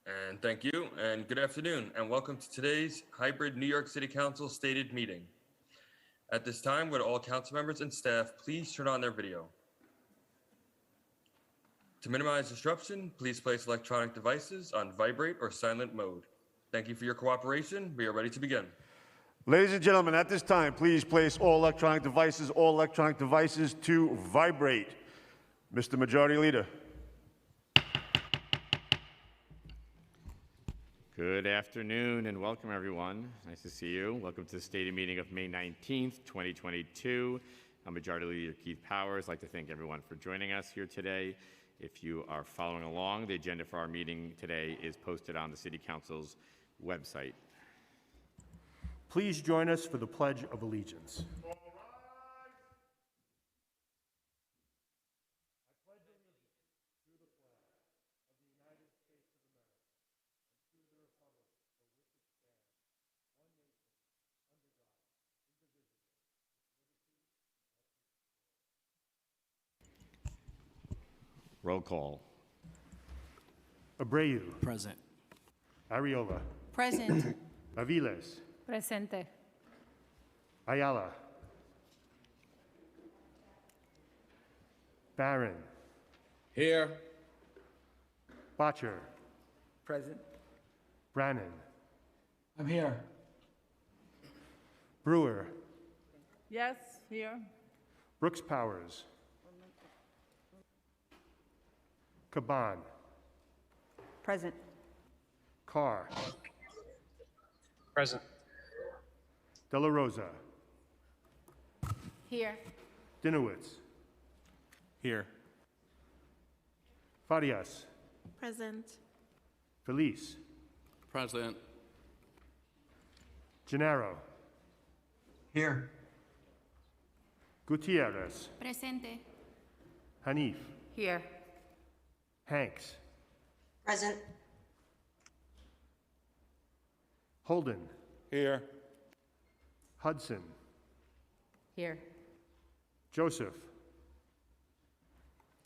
And thank you, and good afternoon, and welcome to today's hybrid New York City Council stated meeting. At this time, would all council members and staff please turn on their video? To minimize disruption, please place electronic devices on vibrate or silent mode. Thank you for your cooperation. We are ready to begin. Ladies and gentlemen, at this time, please place all electronic devices to vibrate. Mr. Majority Leader. Good afternoon and welcome, everyone. Nice to see you. Welcome to the stated meeting of May 19th, 2022. I'm Majority Leader Keith Powers. I'd like to thank everyone for joining us here today. If you are following along, the agenda for our meeting today is posted on the City Council's website. Please join us for the Pledge of Allegiance. Roll call. Abreu. Present. Ariola. Present. Aviles. Presente. Ayala. Barron. Here. Botcher. Present. Brannan. I'm here. Brewer. Yes, here. Brooks Powers. Caban. Present. Carr. Present. De La Rosa. Here. Dinowitz. Here. Farias. Present. Felice. Present. Gennaro. Here. Gutierrez. Presente. Hanif. Here. Hanks. Present. Holden. Here. Hudson. Here. Joseph.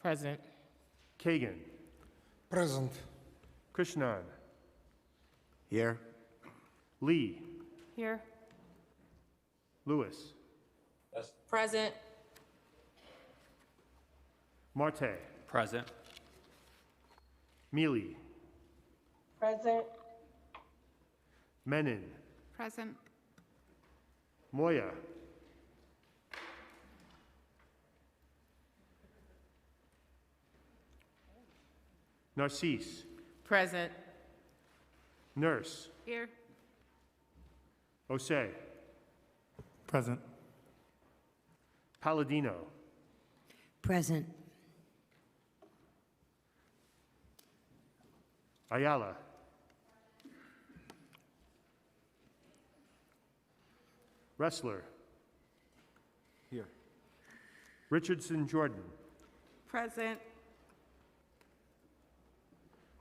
Present. Kagan. Present. Krishnan. Here. Lee. Here. Lewis. Present. Marte. Present. Mealy. Present. Menon. Present. Moya. Narcisse. Present. Nurse. Here. Osei. Present. Palladino. Present. Ayala. Wrestler. Here. Richardson Jordan. Present.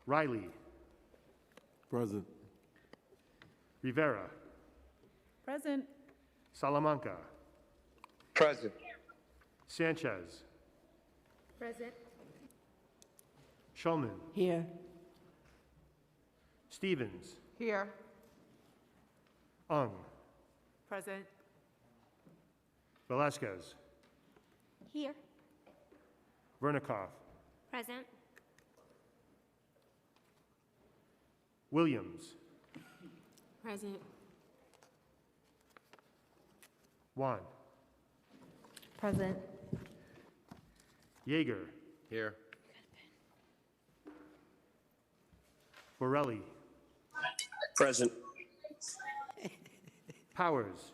Riley. Present. Rivera. Present. Salamanca. Present. Sanchez. Present. Shulman. Here. Stevens. Here. Ung. Present. Velasquez. Here. Vernikov. Present. Williams. Present. Juan. Present. Yeager. Here. Borelli. Present. Powers.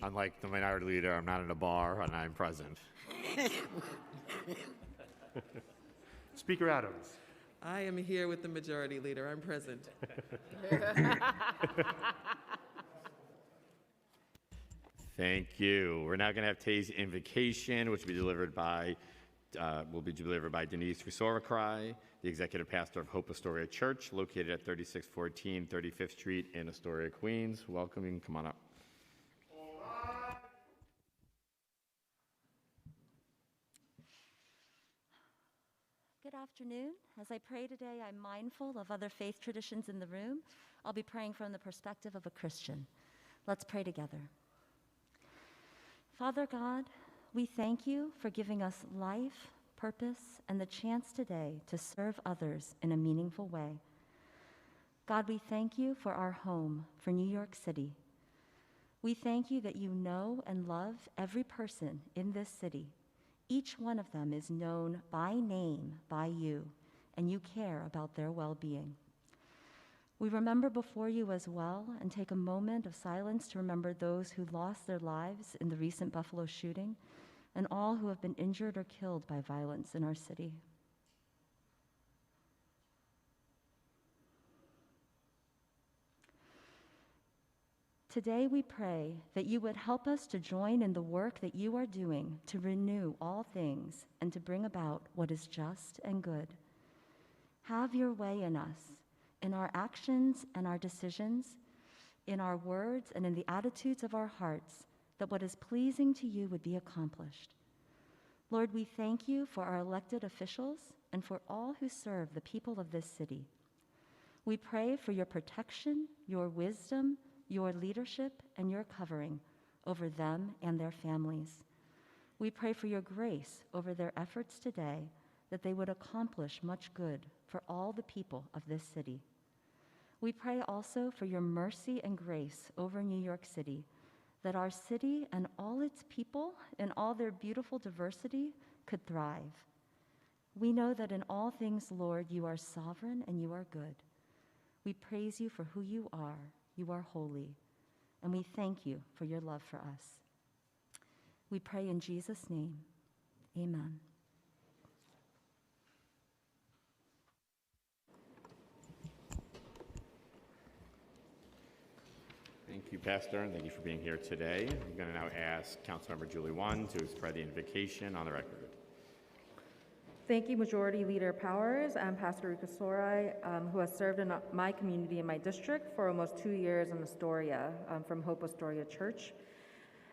Unlike the Minority Leader, I'm not in a bar and I'm present. Speaker Adams. I am here with the Majority Leader. I'm present. Thank you. We're now going to have today's invocation, which will be delivered by Denise Rusoracry, the Executive Pastor of Hope Astoria Church, located at 3614 35th Street in Astoria, Queens. Welcome, you can come on up. Good afternoon. As I pray today, I'm mindful of other faith traditions in the room. I'll be praying from the perspective of a Christian. Let's pray together. Father God, we thank you for giving us life, purpose, and the chance today to serve others in a meaningful way. God, we thank you for our home, for New York City. We thank you that you know and love every person in this city. Each one of them is known by name by you, and you care about their well-being. We remember before you as well and take a moment of silence to remember those who lost their lives in the recent Buffalo shooting and all who have been injured or killed by violence in our city. Today we pray that you would help us to join in the work that you are doing to renew all things and to bring about what is just and good. Have your way in us, in our actions and our decisions, in our words and in the attitudes of our hearts, that what is pleasing to you would be accomplished. Lord, we thank you for our elected officials and for all who serve the people of this city. We pray for your protection, your wisdom, your leadership, and your covering over them and their families. We pray for your grace over their efforts today, that they would accomplish much good for all the people of this city. We pray also for your mercy and grace over New York City, that our city and all its people in all their beautiful diversity could thrive. We know that in all things, Lord, you are sovereign and you are good. We praise you for who you are. You are holy, and we thank you for your love for us. We pray in Jesus' name, amen. Thank you, Pastor, and thank you for being here today. I'm going to now ask Councilmember Julie Won to spread the invocation on the record. Thank you, Majority Leader Powers and Pastor Rika Sorai, who has served in my community and my district for almost 2 years in Astoria, from Hope Astoria Church,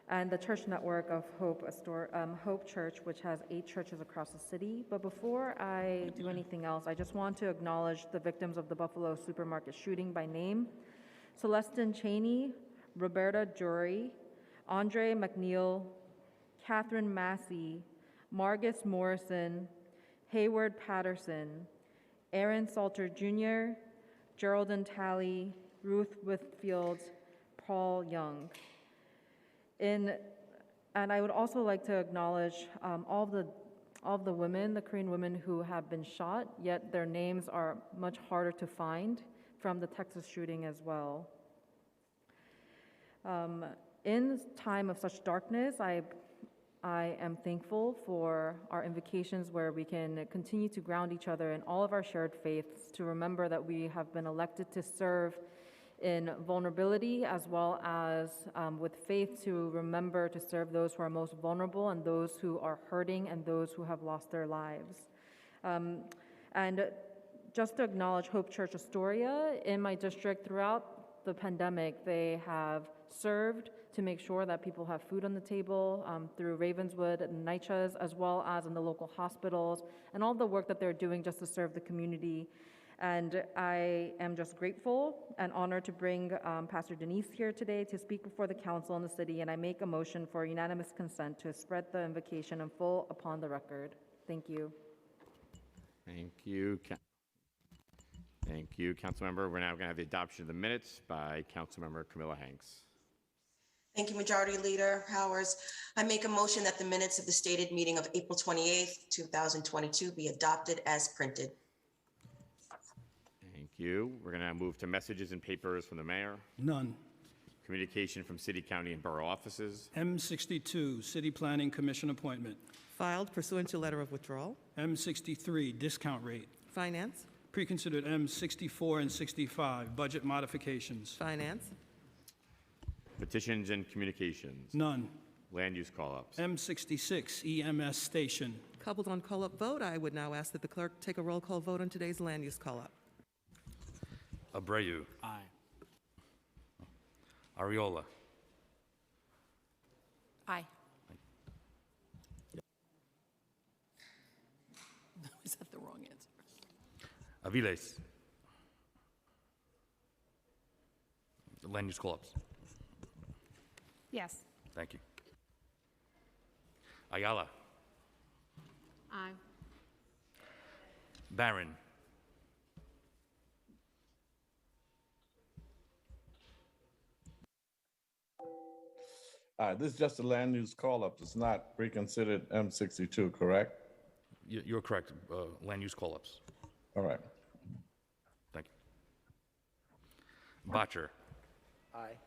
and the church network of Hope Church, which has 8 churches across the city. But before I do anything else, I just want to acknowledge the victims of the Buffalo supermarket shooting by name: Celestine Cheney, Roberta Jory, Andre McNeil, Catherine Massey, Margus Morrison, Hayward Patterson, Aaron Salter Jr., Geraldine Talley, Ruth Whitfield, Paul Young. And I would also like to acknowledge all of the women, the Korean women who have been shot, yet their names are much harder to find from the Texas shooting as well. In time of such darkness, I am thankful for our invocations where we can continue to ground each other in all of our shared faiths, to remember that we have been elected to serve in vulnerability as well as with faith, to remember to serve those who are most vulnerable and those who are hurting and those who have lost their lives. And just to acknowledge Hope Church Astoria, in my district throughout the pandemic, they have served to make sure that people have food on the table through Ravenswood and NYCC, as well as in the local hospitals, and all the work that they're doing just to serve the community. And I am just grateful and honored to bring Pastor Denise here today to speak before the council in the city, and I make a motion for unanimous consent to spread the invocation in full upon the record. Thank you. Thank you. Thank you, Councilmember. We're now going to have the adoption of the minutes by Councilmember Camilla Hanks. Thank you, Majority Leader Powers. I make a motion that the minutes of the stated meeting of April 28th, 2022 be adopted as printed. Thank you. We're going to move to messages and papers from the mayor. None. Communication from city, county, and borough offices. M62, City Planning Commission appointment. Filed pursuant to letter of withdrawal. M63, discount rate. Finance. Preconsidered M64 and 65, budget modifications. Finance. Petitions and communications. None. Land use call-ups. M66, EMS station. Coupled on call-up vote, I would now ask that the clerk take a roll call vote on today's land use call-up. Abreu. Aye. Ariola. Aye. Is that the wrong answer? Aviles. Land use call-ups. Yes. Thank you. Ayala. Aye. Barron. This is just a land use call-up. It's not reconsidered M62, correct? You're correct. Land use call-ups. All right. Thank you. Botcher. Aye.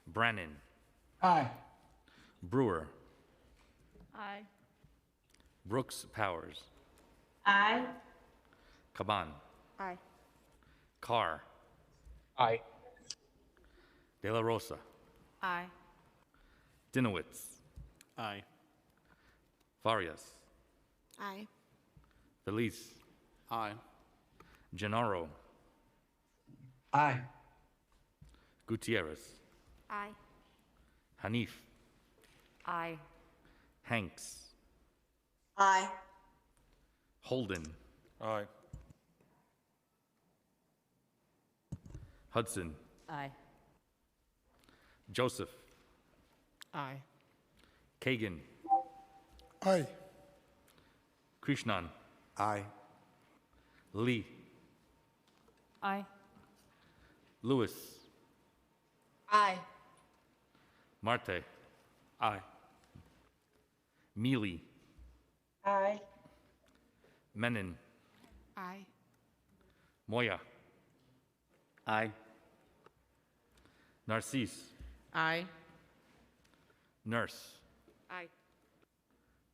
Brannan. Aye. Brewer. Aye. Brooks Powers. Aye. Caban. Aye. Carr. Aye. De La Rosa. Aye. Dinowitz. Aye. Farias. Aye. Feliz. Aye. Gennaro. Aye. Gutierrez. Aye. Hanif. Aye. Hanks. Aye. Holden. Aye. Hudson. Aye. Joseph. Aye. Kagan. Aye. Krishnan. Aye. Lee. Aye. Lewis. Aye. Marte. Aye. Mealy. Aye. Menon. Aye. Moya. Aye. Narcisse. Aye. Nurse. Aye.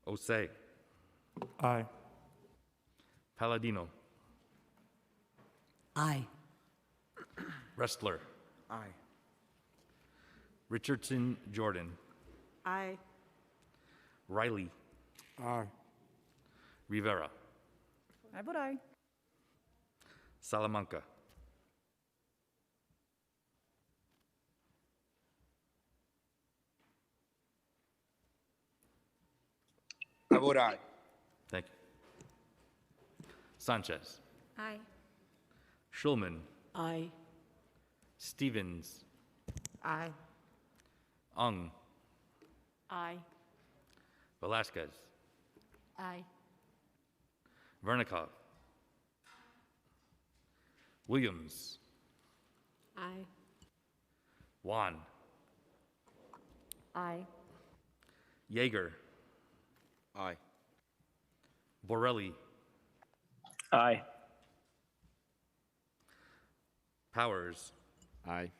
Osei. Aye. Palladino. Aye. Wrestler. Aye. Richardson Jordan. Aye. Riley. Aye. Rivera. I vote aye. Salamanca. I vote aye. Thank you. Sanchez. Aye. Schulman. Aye. Stevens. Aye. Ung. Aye. Velasquez. Aye. Vernikov. Williams. Aye. Juan. Aye. Yeager. Aye. Borelli. Aye. Powers. Aye.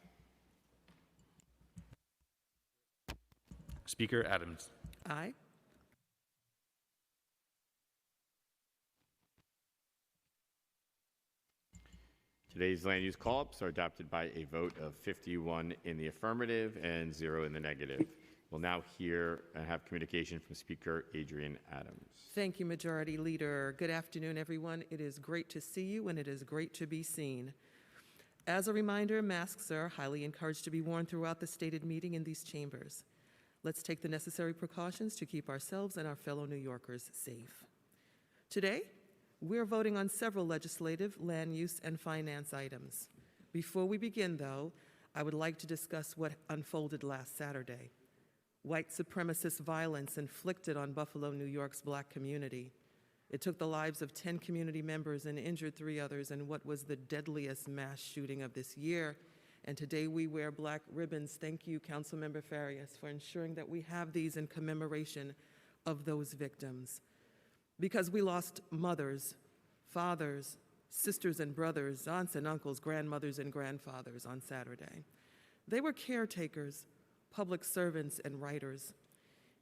Speaker Adams. Aye. Today's land use call-ups are adopted by a vote of 51 in the affirmative and 0 in the negative. We'll now hear and have communication from Speaker Adrian Adams. Thank you, Majority Leader. Good afternoon, everyone. It is great to see you, and it is great to be seen. As a reminder, masks are highly encouraged to be worn throughout the stated meeting in these chambers. Let's take the necessary precautions to keep ourselves and our fellow New Yorkers safe. Today, we're voting on several legislative, land use, and finance items. Before we begin, though, I would like to discuss what unfolded last Saturday. White supremacist violence inflicted on Buffalo, New York's Black community. It took the lives of 10 community members and injured 3 others in what was the deadliest mass shooting of this year. And today we wear black ribbons. Thank you, Councilmember Farias, for ensuring that we have these in commemoration of those victims. Because we lost mothers, fathers, sisters and brothers, aunts and uncles, grandmothers and grandfathers on Saturday. They were caretakers, public servants, and writers.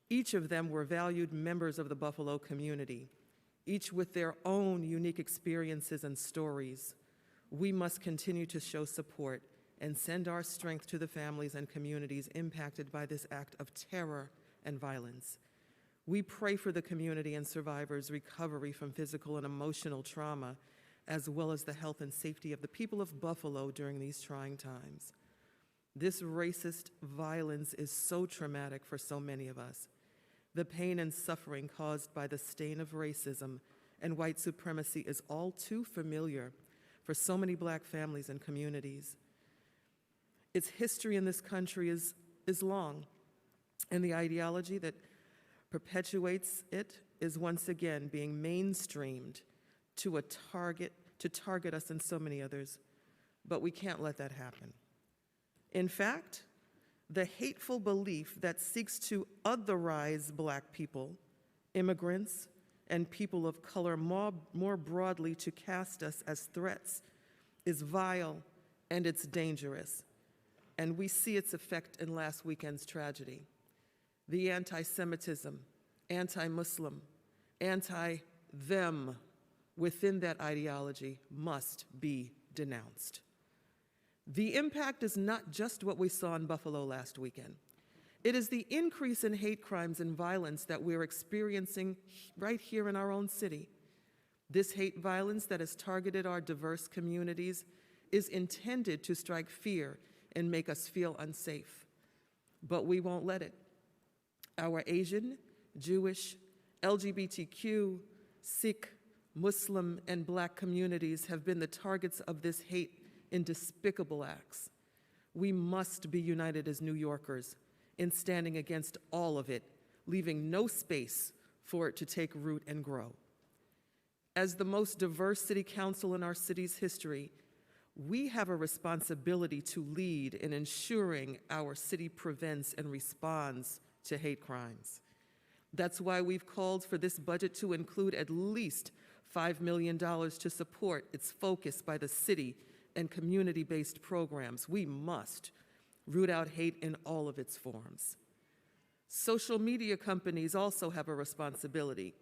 Each of them were valued members of the Buffalo community, each with their own unique experiences and stories. We must continue to show support and send our strength to the families and communities impacted by this act of terror and violence. We pray for the community and survivors' recovery from physical and emotional trauma, as well as the health and safety of the people of Buffalo during these trying times. This racist violence is so traumatic for so many of us. The pain and suffering caused by the stain of racism and white supremacy is all too familiar for so many Black families and communities. Its history in this country is long, and the ideology that perpetuates it is once again being mainstreamed to target us and so many others, but we can't let that happen. In fact, the hateful belief that seeks to otherize Black people, immigrants, and people of color more broadly to cast us as threats is vile and it's dangerous. And we see its effect in last weekend's tragedy. The anti-Semitism, anti-Muslim, anti-them within that ideology must be denounced. The impact is not just what we saw in Buffalo last weekend. It is the increase in hate crimes and violence that we're experiencing right here in our own city. This hate violence that has targeted our diverse communities is intended to strike fear and make us feel unsafe. But we won't let it. Our Asian, Jewish, LGBTQ, Sikh, Muslim, and Black communities have been the targets of this hate in despicable acts. We must be united as New Yorkers in standing against all of it, leaving no space for it to take root and grow. As the most diverse city council in our city's history, we have a responsibility to lead in ensuring our city prevents and responds to hate crimes. That's why we've called for this budget to include at least $5 million to support its focus by the city and community-based programs. We must root out hate in all of its forms. Social media companies also have a responsibility.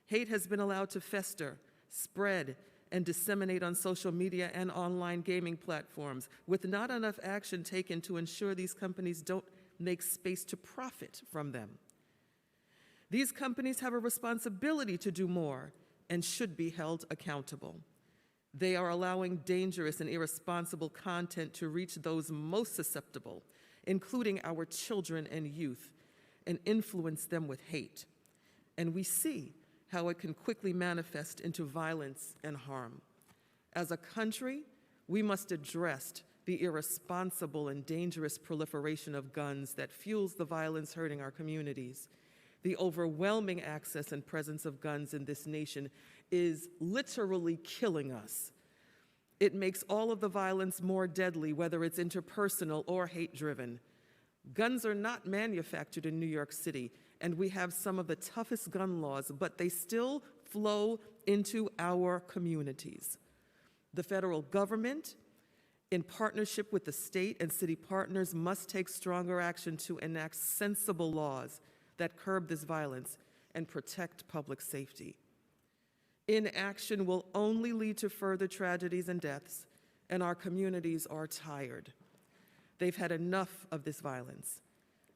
Hate has been allowed to fester, spread, and disseminate on social media and online gaming platforms, with not enough action taken to ensure these companies don't make space to profit from them. These companies have a responsibility to do more and should be held accountable. They are allowing dangerous and irresponsible content to reach those most susceptible, including our children and youth, and influence them with hate. And we see how it can quickly manifest into violence and harm. As a country, we must address the irresponsible and dangerous proliferation of guns that fuels the violence hurting our communities. The overwhelming access and presence of guns in this nation is literally killing us. It makes all of the violence more deadly, whether it's interpersonal or hate-driven. Guns are not manufactured in New York City, and we have some of the toughest gun laws, but they still flow into our communities. The federal government, in partnership with the state and city partners, must take stronger action to enact sensible laws that curb this violence and protect public safety. Inaction will only lead to further tragedies and deaths, and our communities are tired. They've had enough of this violence.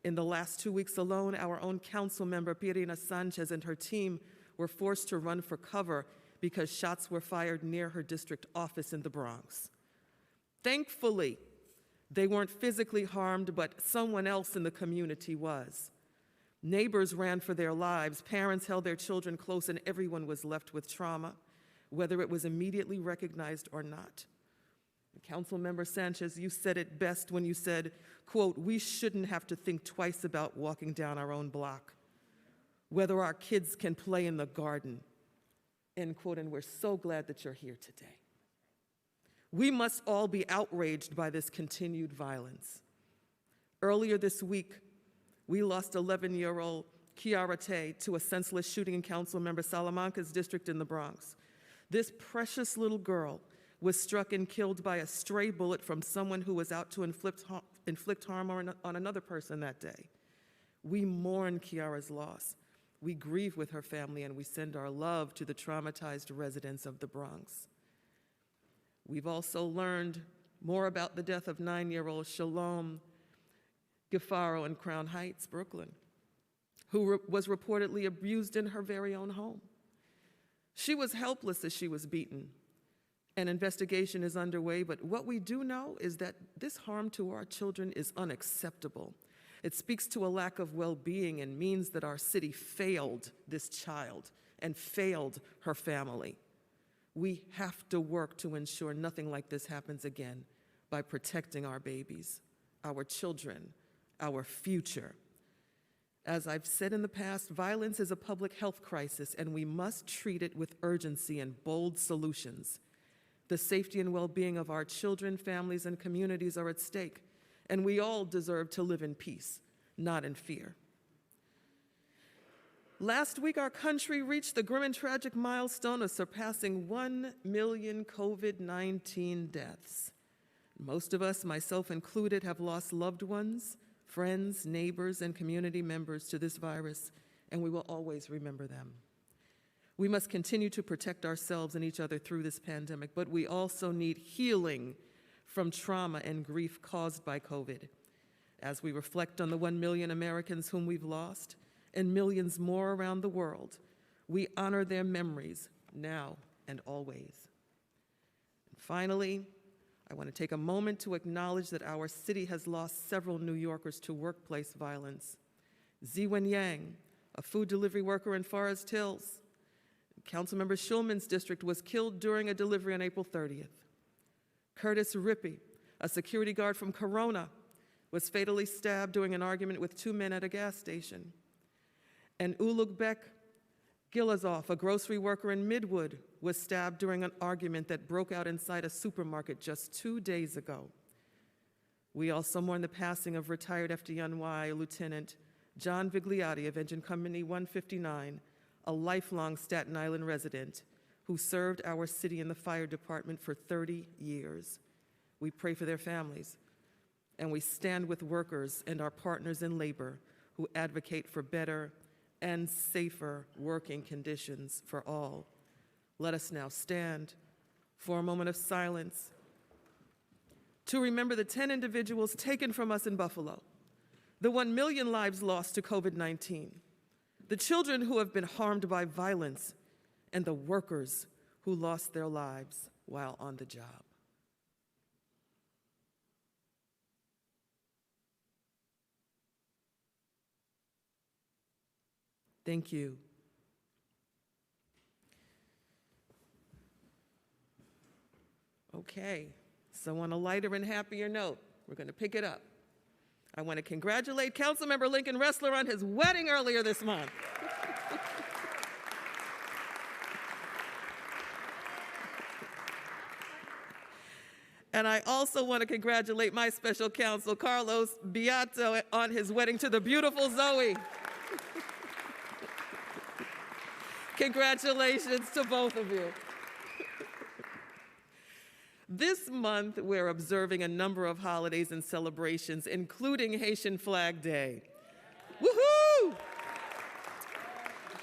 In the last 2 weeks alone, our own council member, Pirina Sanchez, and her team were forced to run for cover because shots were fired near her district office in the Bronx. Thankfully, they weren't physically harmed, but someone else in the community was. Neighbors ran for their lives, parents held their children close, and everyone was left with trauma, whether it was immediately recognized or not. Councilmember Sanchez, you said it best when you said, quote, "We shouldn't have to think twice about walking down our own block, whether our kids can play in the garden," end quote, and we're so glad that you're here today. We must all be outraged by this continued violence. Earlier this week, we lost 11-year-old Kiara Tay to a senseless shooting in Councilmember Salamanca's district in the Bronx. This precious little girl was struck and killed by a stray bullet from someone who was out to inflict harm on another person that day. We mourn Kiara's loss. We grieve with her family, and we send our love to the traumatized residents of the Bronx. We've also learned more about the death of 9-year-old Shalom Gafaro in Crown Heights, Brooklyn, who was reportedly abused in her very own home. She was helpless as she was beaten. An investigation is underway, but what we do know is that this harm to our children is unacceptable. It speaks to a lack of well-being and means that our city failed this child and failed her family. We have to work to ensure nothing like this happens again by protecting our babies, our children, our future. As I've said in the past, violence is a public health crisis, and we must treat it with urgency and bold solutions. The safety and well-being of our children, families, and communities are at stake, and we all deserve to live in peace, not in fear. Last week, our country reached the grim and tragic milestone of surpassing 1 million COVID-19 deaths. Most of us, myself included, have lost loved ones, friends, neighbors, and community members to this virus, and we will always remember them. We must continue to protect ourselves and each other through this pandemic, but we also need healing from trauma and grief caused by COVID. As we reflect on the 1 million Americans whom we've lost, and millions more around the world, we honor their memories now and always. And finally, I want to take a moment to acknowledge that our city has lost several New Yorkers to workplace violence. Ziwen Yang, a food delivery worker in Forest Hills. Councilmember Schulman's district was killed during a delivery on April 30th. Curtis Rippey, a security guard from Corona, was fatally stabbed during an argument with 2 men at a gas station. And Ulugbek Gilazov, a grocery worker in Midwood, was stabbed during an argument that broke out inside a supermarket just 2 days ago. We also mourn the passing of retired FDNY Lieutenant John Vigliotti of Engine Company 159, a lifelong Staten Island resident who served our city in the fire department for 30 years. We pray for their families, and we stand with workers and our partners in labor who advocate for better and safer working conditions for all. Let us now stand for a moment of silence to remember the 10 individuals taken from us in Buffalo, the 1 million lives lost to COVID-19, the children who have been harmed by violence, and the workers who lost their lives while on the job. Thank you. Okay, so on a lighter and happier note, we're going to pick it up. I want to congratulate Councilmember Lincoln Ressler on his wedding earlier this month. And I also want to congratulate my special counsel, Carlos Beato, on his wedding to the beautiful Zoe. Congratulations to both of you. This month, we're observing a number of holidays and celebrations, including Haitian Flag Day. Woohoo!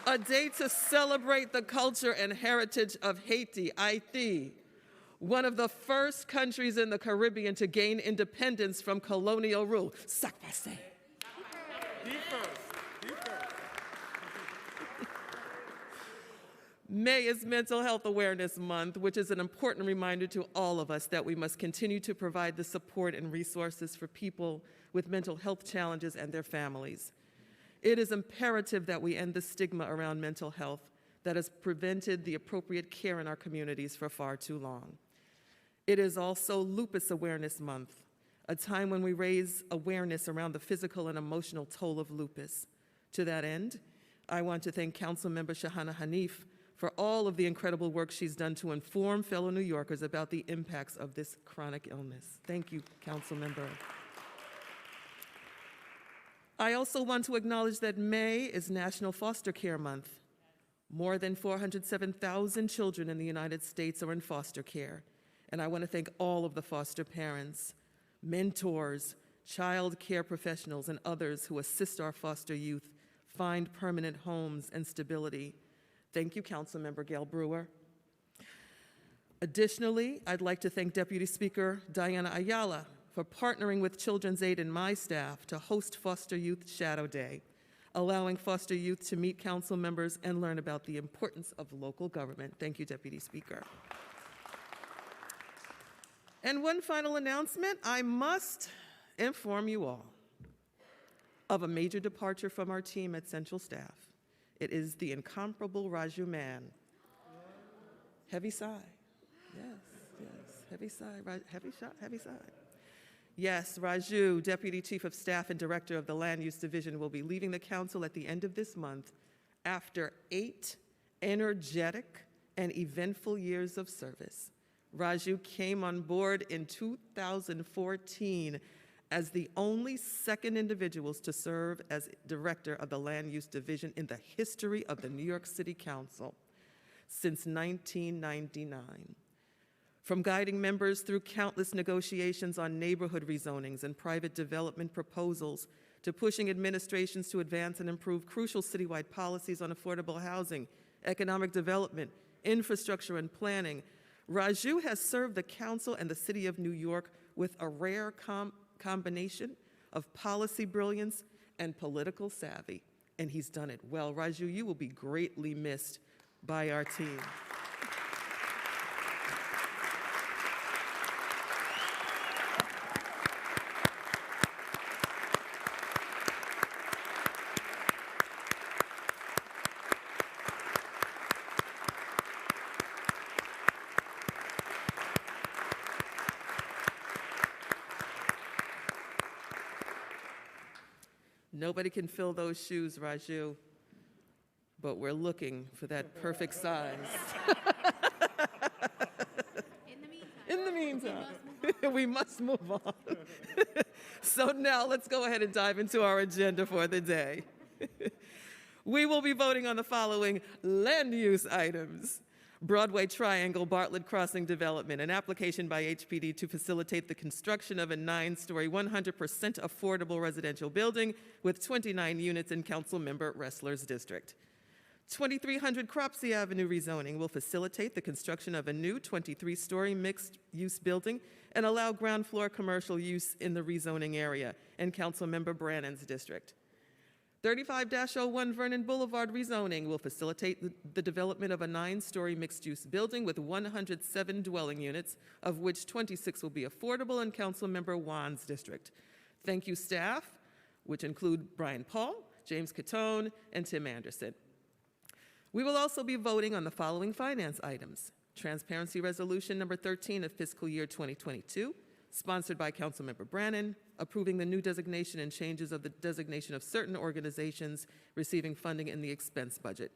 A day to celebrate the culture and heritage of Haiti, Haiti, one of the first countries in the Caribbean to gain independence from colonial rule. Sac passe. May is Mental Health Awareness Month, which is an important reminder to all of us that we must continue to provide the support and resources for people with mental health challenges and their families. It is imperative that we end the stigma around mental health that has prevented the appropriate care in our communities for far too long. It is also Lupus Awareness Month, a time when we raise awareness around the physical and emotional toll of lupus. To that end, I want to thank Councilmember Shahana Hanif for all of the incredible work she's done to inform fellow New Yorkers about the impacts of this chronic illness. Thank you, Councilmember. I also want to acknowledge that May is National Foster Care Month. More than 407,000 children in the United States are in foster care, and I want to thank all of the foster parents, mentors, child care professionals, and others who assist our foster youth find permanent homes and stability. Thank you, Councilmember Gail Brewer. Additionally, I'd like to thank Deputy Speaker Diana Ayala for partnering with Children's Aid and my staff to host Foster Youth Shadow Day, allowing foster youth to meet council members and learn about the importance of local government. Thank you, Deputy Speaker. And one final announcement, I must inform you all of a major departure from our team at Central Staff. It is the incomparable Raju Man. Heavy sigh. Yes, heavy sigh, heavy sigh. Yes, Raju, Deputy Chief of Staff and Director of the Land Use Division, will be leaving the council at the end of this month after 8 energetic and eventful years of service. Raju came on board in 2014 as the only second individuals to serve as Director of the Land Use Division in the history of the New York City Council since 1999. From guiding members through countless negotiations on neighborhood rezonings and private development proposals, to pushing administrations to advance and improve crucial citywide policies on affordable housing, economic development, infrastructure, and planning, Raju has served the council and the city of New York with a rare combination of policy brilliance and political savvy, and he's done it well. Raju, you will be greatly missed by our team. Nobody can fill those shoes, Raju, but we're looking for that perfect size. In the meantime, we must move on. So now let's go ahead and dive into our agenda for the day. We will be voting on the following land use items. Broadway Triangle Bartlett Crossing Development, an application by HPD to facilitate the construction of a 9-story, 100% affordable residential building with 29 units in Councilmember Ressler's district. 2300 Cropsey Avenue rezoning will facilitate the construction of a new 23-story mixed-use building and allow ground floor commercial use in the rezoning area in Councilmember Brannan's district. 35-01 Vernon Boulevard rezoning will facilitate the development of a 9-story mixed-use building with 107 dwelling units, of which 26 will be affordable in Councilmember Wan's district. Thank you, staff, which include Brian Paul, James Catone, and Tim Anderson. We will also be voting on the following finance items. Transparency Resolution number 13 of fiscal year 2022, sponsored by Councilmember Brannan, approving the new designation and changes of the designation of certain organizations receiving funding in the expense budget.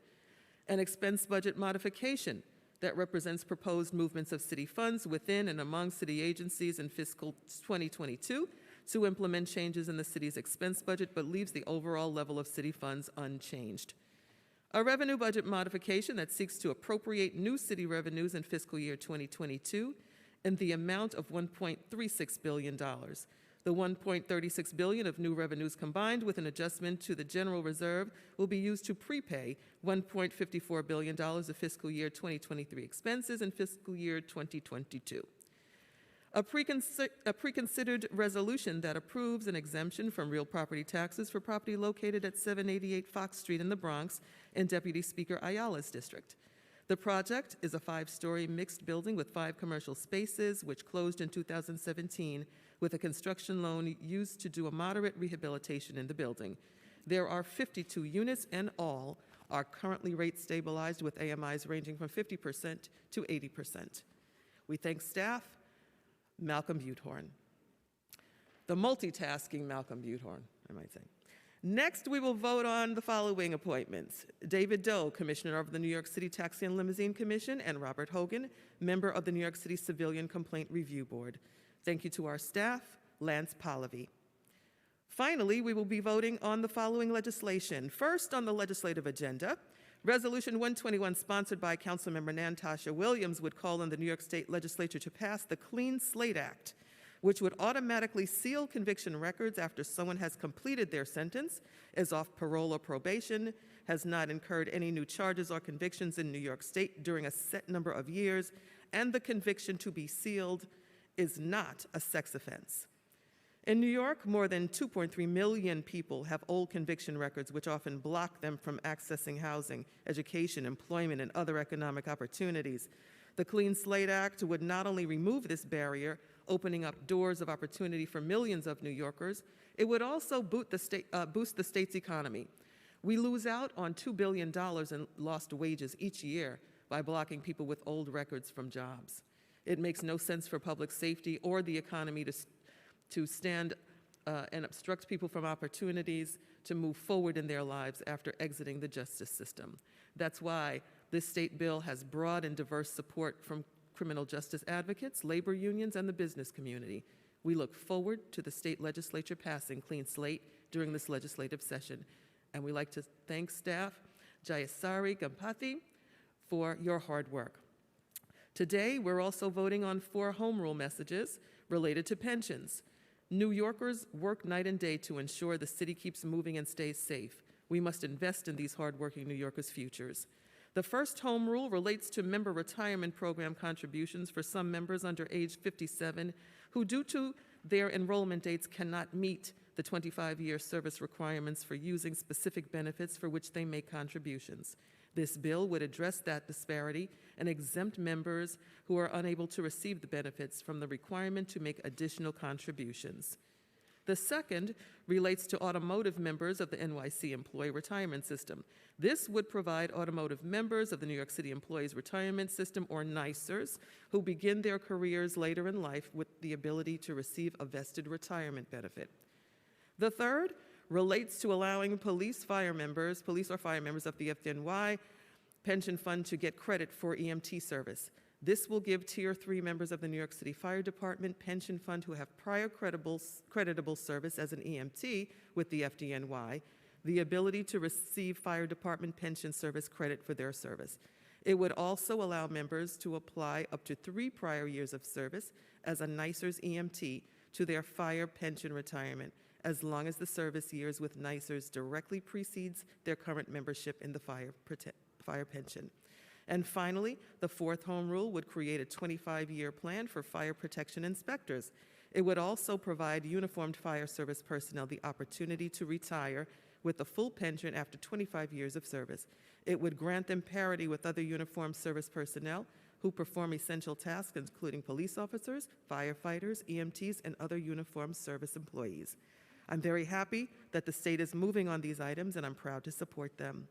An expense budget modification that represents proposed movements of city funds within and among city agencies in fiscal 2022 to implement changes in the city's expense budget, but leaves the overall level of city funds unchanged. A revenue budget modification that seeks to appropriate new city revenues in fiscal year 2022 in the amount of $1.36 billion. The $1.36 billion of new revenues combined with an adjustment to the general reserve will be used to prepay $1.54 billion of fiscal year 2023 expenses in fiscal year 2022. A preconsidered resolution that approves an exemption from real property taxes for property located at 788 Fox Street in the Bronx in Deputy Speaker Ayala's district. The project is a 5-story mixed building with 5 commercial spaces, which closed in 2017 with a construction loan used to do a moderate rehabilitation in the building. There are 52 units and all are currently rate stabilized with AMIs ranging from 50% to 80%. We thank staff, Malcolm Buthorn. The multitasking Malcolm Buthorn, I might say. Next, we will vote on the following appointments. David Doe, Commissioner of the New York City Taxi and Limousine Commission, and Robert Hogan, member of the New York City Civilian Complaint Review Board. Thank you to our staff, Lance Pallavi. Finally, we will be voting on the following legislation. First on the legislative agenda, Resolution 121, sponsored by Councilmember Natasha Williams, would call on the New York State Legislature to pass the Clean Slate Act, which would automatically seal conviction records after someone has completed their sentence, is off parole or probation, has not incurred any new charges or convictions in New York State during a set number of years, and the conviction to be sealed is not a sex offense. In New York, more than 2.3 million people have old conviction records, which often block them from accessing housing, education, employment, and other economic opportunities. The Clean Slate Act would not only remove this barrier, opening up doors of opportunity for millions of New Yorkers, it would also boost the state's economy. We lose out on $2 billion in lost wages each year by blocking people with old records from jobs. It makes no sense for public safety or the economy to stand and obstruct people from opportunities to move forward in their lives after exiting the justice system. That's why this state bill has broad and diverse support from criminal justice advocates, labor unions, and the business community. We look forward to the state legislature passing Clean Slate during this legislative session. And we like to thank staff, Jayasari Gampathy, for your hard work. Today, we're also voting on 4 home rule messages related to pensions. New Yorkers work night and day to ensure the city keeps moving and stays safe. We must invest in these hardworking New Yorkers' futures. The first home rule relates to member retirement program contributions for some members under age 57 who, due to their enrollment dates, cannot meet the 25-year service requirements for using specific benefits for which they make contributions. This bill would address that disparity and exempt members who are unable to receive the benefits from the requirement to make additional contributions. The second relates to automotive members of the NYC Employee Retirement System. This would provide automotive members of the New York City Employees Retirement System, or NYCERS, who begin their careers later in life with the ability to receive a vested retirement benefit. The third relates to allowing police or fire members of the FDNY pension fund to get credit for EMT service. This will give Tier 3 members of the New York City Fire Department pension fund who have prior creditable service as an EMT with the FDNY the ability to receive Fire Department pension service credit for their service. It would also allow members to apply up to 3 prior years of service as a NYCERS EMT to their fire pension retirement, as long as the service years with NYCERS directly precedes their current membership in the fire pension. And finally, the fourth home rule would create a 25-year plan for fire protection inspectors. It would also provide uniformed fire service personnel the opportunity to retire with a full pension after 25 years of service. It would grant them parity with other uniformed service personnel who perform essential tasks, including police officers, firefighters, EMTs, and other uniformed service employees. I'm very happy that the state is moving on these items, and I'm proud to support them.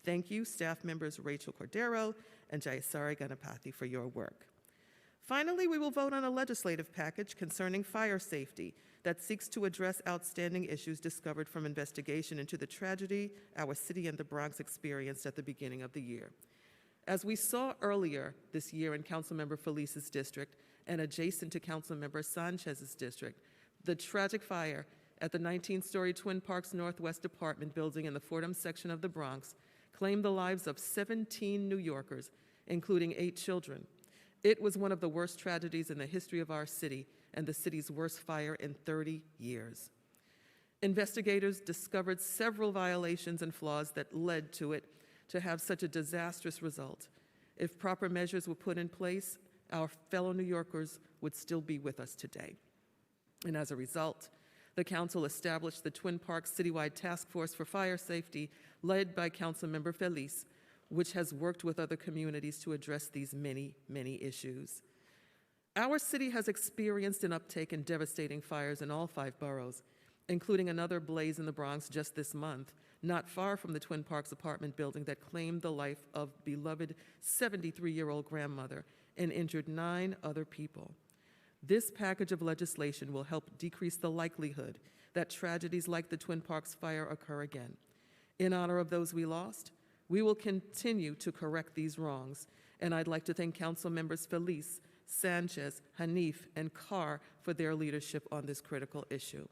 Thank you, staff members Rachel Cordero and Jayasari Ganapathy, for your work. Finally, we will vote on a legislative package concerning fire safety that seeks to address outstanding issues discovered from investigation into the tragedy our city and the Bronx experienced at the beginning of the year. As we saw earlier this year in Councilmember Felice's district and adjacent to Councilmember Sanchez's district, the tragic fire at the 19-story Twin Parks Northwest apartment building in the Fordham section of the Bronx claimed the lives of 17 New Yorkers, including 8 children. It was one of the worst tragedies in the history of our city and the city's worst fire in 30 years. Investigators discovered several violations and flaws that led to it to have such a disastrous result. If proper measures were put in place, our fellow New Yorkers would still be with us today. And as a result, the council established the Twin Parks Citywide Task Force for Fire Safety, led by Councilmember Felice, which has worked with other communities to address these many, many issues. Our city has experienced an uptake in devastating fires in all 5 boroughs, including another blaze in the Bronx just this month, not far from the Twin Parks apartment building that claimed the life of beloved 73-year-old grandmother and injured 9 other people. This package of legislation will help decrease the likelihood that tragedies like the Twin Parks fire occur again. In honor of those we lost, we will continue to correct these wrongs, and I'd like to thank Council Members Felice, Sanchez, Hanif, and Carr for their leadership on this critical issue.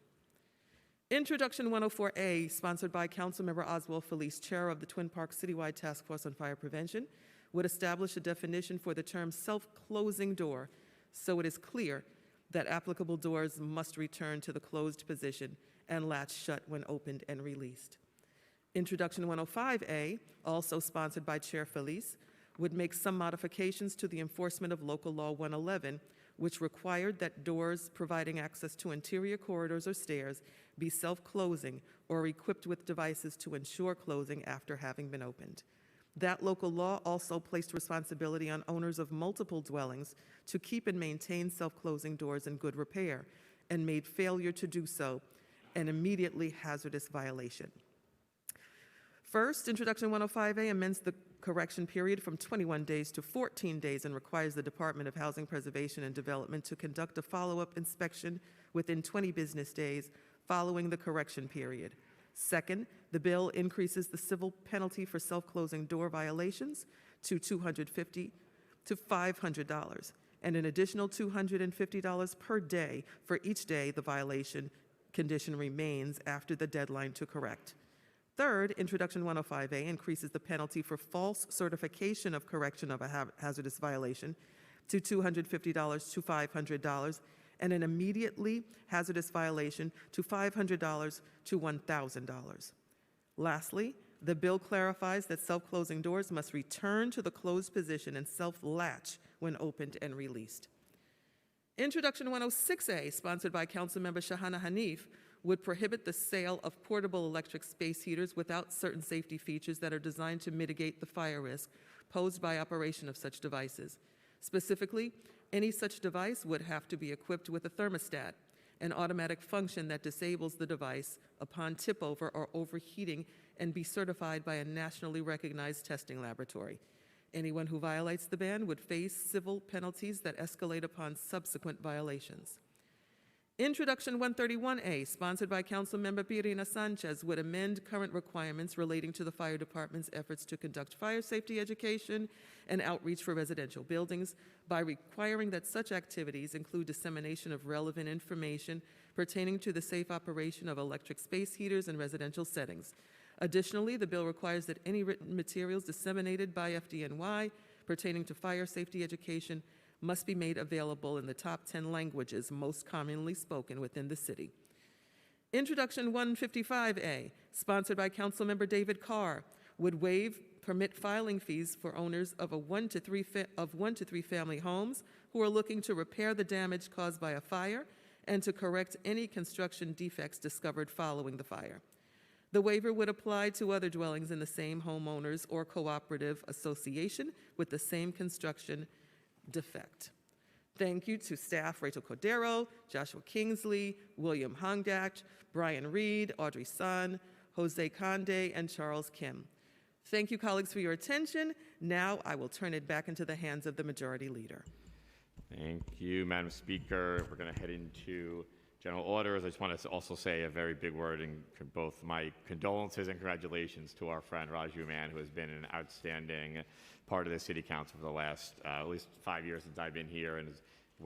Introduction 104A, sponsored by Councilmember Oswald Felice, Chair of the Twin Parks Citywide Task Force on Fire Prevention, would establish a definition for the term self-closing door, so it is clear that applicable doors must return to the closed position and latch shut when opened and released. Introduction 105A, also sponsored by Chair Felice, would make some modifications to the enforcement of Local Law 111, which required that doors providing access to interior corridors or stairs be self-closing or equipped with devices to ensure closing after having been opened. That local law also placed responsibility on owners of multiple dwellings to keep and maintain self-closing doors in good repair, and made failure to do so an immediately hazardous violation. First, Introduction 105A amends the correction period from 21 days to 14 days and requires the Department of Housing Preservation and Development to conduct a follow-up inspection within 20 business days following the correction period. Second, the bill increases the civil penalty for self-closing door violations to $250 to $500 and an additional $250 per day for each day the violation condition remains after the deadline to correct. Third, Introduction 105A increases the penalty for false certification of correction of a hazardous violation to $250 to $500 and an immediately hazardous violation to $500 to $1,000. Lastly, the bill clarifies that self-closing doors must return to the closed position and self-latch when opened and released. Introduction 106A, sponsored by Councilmember Shahana Hanif, would prohibit the sale of portable electric space heaters without certain safety features that are designed to mitigate the fire risk posed by operation of such devices. Specifically, any such device would have to be equipped with a thermostat, an automatic function that disables the device upon tip over or overheating, and be certified by a nationally recognized testing laboratory. Anyone who violates the ban would face civil penalties that escalate upon subsequent violations. Introduction 131A, sponsored by Councilmember Pirina Sanchez, would amend current requirements relating to the fire department's efforts to conduct fire safety education and outreach for residential buildings by requiring that such activities include dissemination of relevant information pertaining to the safe operation of electric space heaters in residential settings. Additionally, the bill requires that any written materials disseminated by FDNY pertaining to fire safety education must be made available in the top 10 languages most commonly spoken within the city. Introduction 155A, sponsored by Councilmember David Carr, would waive permit filing fees for owners of one to three family homes who are looking to repair the damage caused by a fire and to correct any construction defects discovered following the fire. The waiver would apply to other dwellings in the same homeowners or cooperative association with the same construction defect. Thank you to staff Rachel Cordero, Joshua Kingsley, William Hongdak, Brian Reed, Audrey Sun, Jose Conde, and Charles Kim. Thank you, colleagues, for your attention. Now I will turn it back into the hands of the Majority Leader. Thank you, Madam Speaker. We're going to head into general orders. I just want to also say a very big word and both my condolences and congratulations to our friend Raju Mann, who has been an outstanding part of the City Council for the last at least 5 years since I've been here, and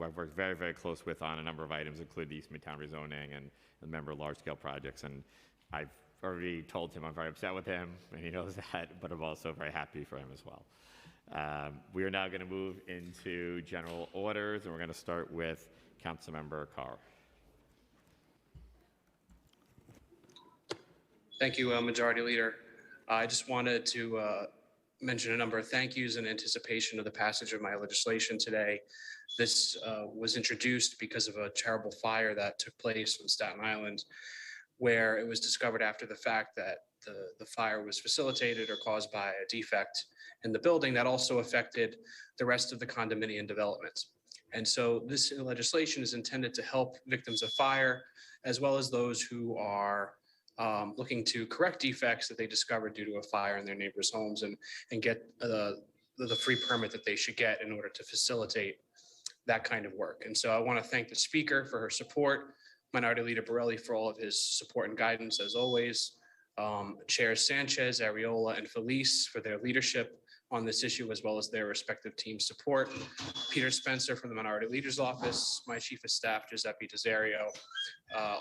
I've worked very, very close with on a number of items, including the East Midtown rezoning and a number of large-scale projects. And I've already told him I'm very upset with him, and he knows that, but I'm also very happy for him as well. We are now going to move into general orders, and we're going to start with Councilmember Carr. Thank you, Majority Leader. I just wanted to mention a number of thank yous in anticipation of the passage of my legislation today. This was introduced because of a terrible fire that took place on Staten Island, where it was discovered after the fact that the fire was facilitated or caused by a defect in the building that also affected the rest of the condominium developments. And so this legislation is intended to help victims of fire, as well as those who are looking to correct defects that they discovered due to a fire in their neighbors' homes and get the free permit that they should get in order to facilitate that kind of work. And so I want to thank the Speaker for her support, Minority Leader Borelli for all of his support and guidance as always, Chairs Sanchez, Ariola, and Felice for their leadership on this issue, as well as their respective team support, Peter Spencer from the Minority Leader's Office, my Chief of Staff, Giuseppe Desario,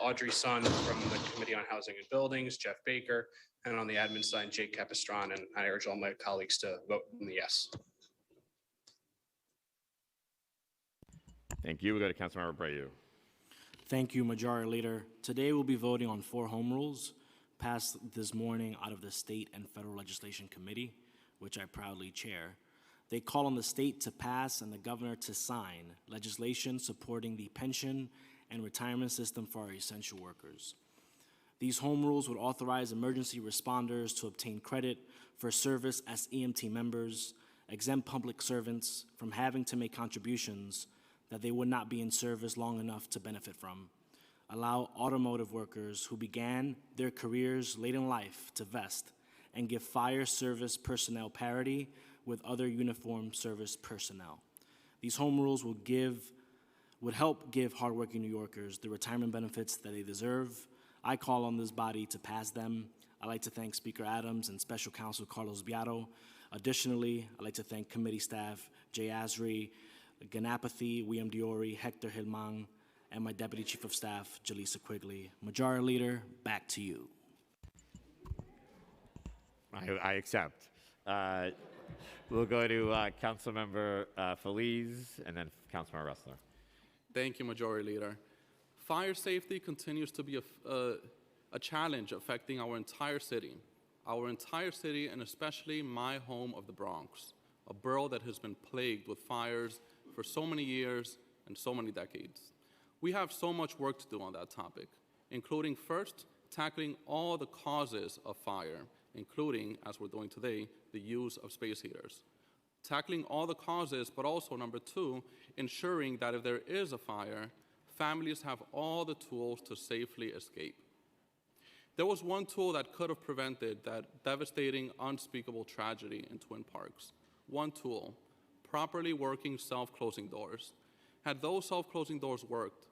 Audrey Sun from the Committee on Housing and Buildings, Jeff Baker, and on the admin side, Jake Capistran, and I urge all my colleagues to vote in the yes. Thank you. We go to Councilmember Abreu. Thank you, Majority Leader. Today we'll be voting on 4 home rules passed this morning out of the State and Federal Legislation Committee, which I proudly chair. They call on the state to pass and the governor to sign legislation supporting the pension and retirement system for our essential workers. These home rules would authorize emergency responders to obtain credit for service as EMT members, exempt public servants from having to make contributions that they would not be in service long enough to benefit from, allow automotive workers who began their careers late in life to vest and give fire service personnel parity with other uniformed service personnel. These home rules would help give hardworking New Yorkers the retirement benefits that they deserve. I call on this body to pass them. I'd like to thank Speaker Adams and Special Counsel Carlos Beato. Additionally, I'd like to thank committee staff Jay Asri, Ganapathy, William Diori, Hector Hilmang, and my Deputy Chief of Staff, Jaleesa Quigley. Majority Leader, back to you. I accept. We'll go to Councilmember Feliz and then Councilmember Ressler. Thank you, Majority Leader. Fire safety continues to be a challenge affecting our entire city and especially my home of the Bronx, a borough that has been plagued with fires for so many years and so many decades. We have so much work to do on that topic, including first, tackling all the causes of fire, including, as we're doing today, the use of space heaters. Tackling all the causes, but also, number two, ensuring that if there is a fire, families have all the tools to safely escape. There was one tool that could have prevented that devastating, unspeakable tragedy in Twin Parks. One tool, properly working self-closing doors. Had those self-closing doors worked,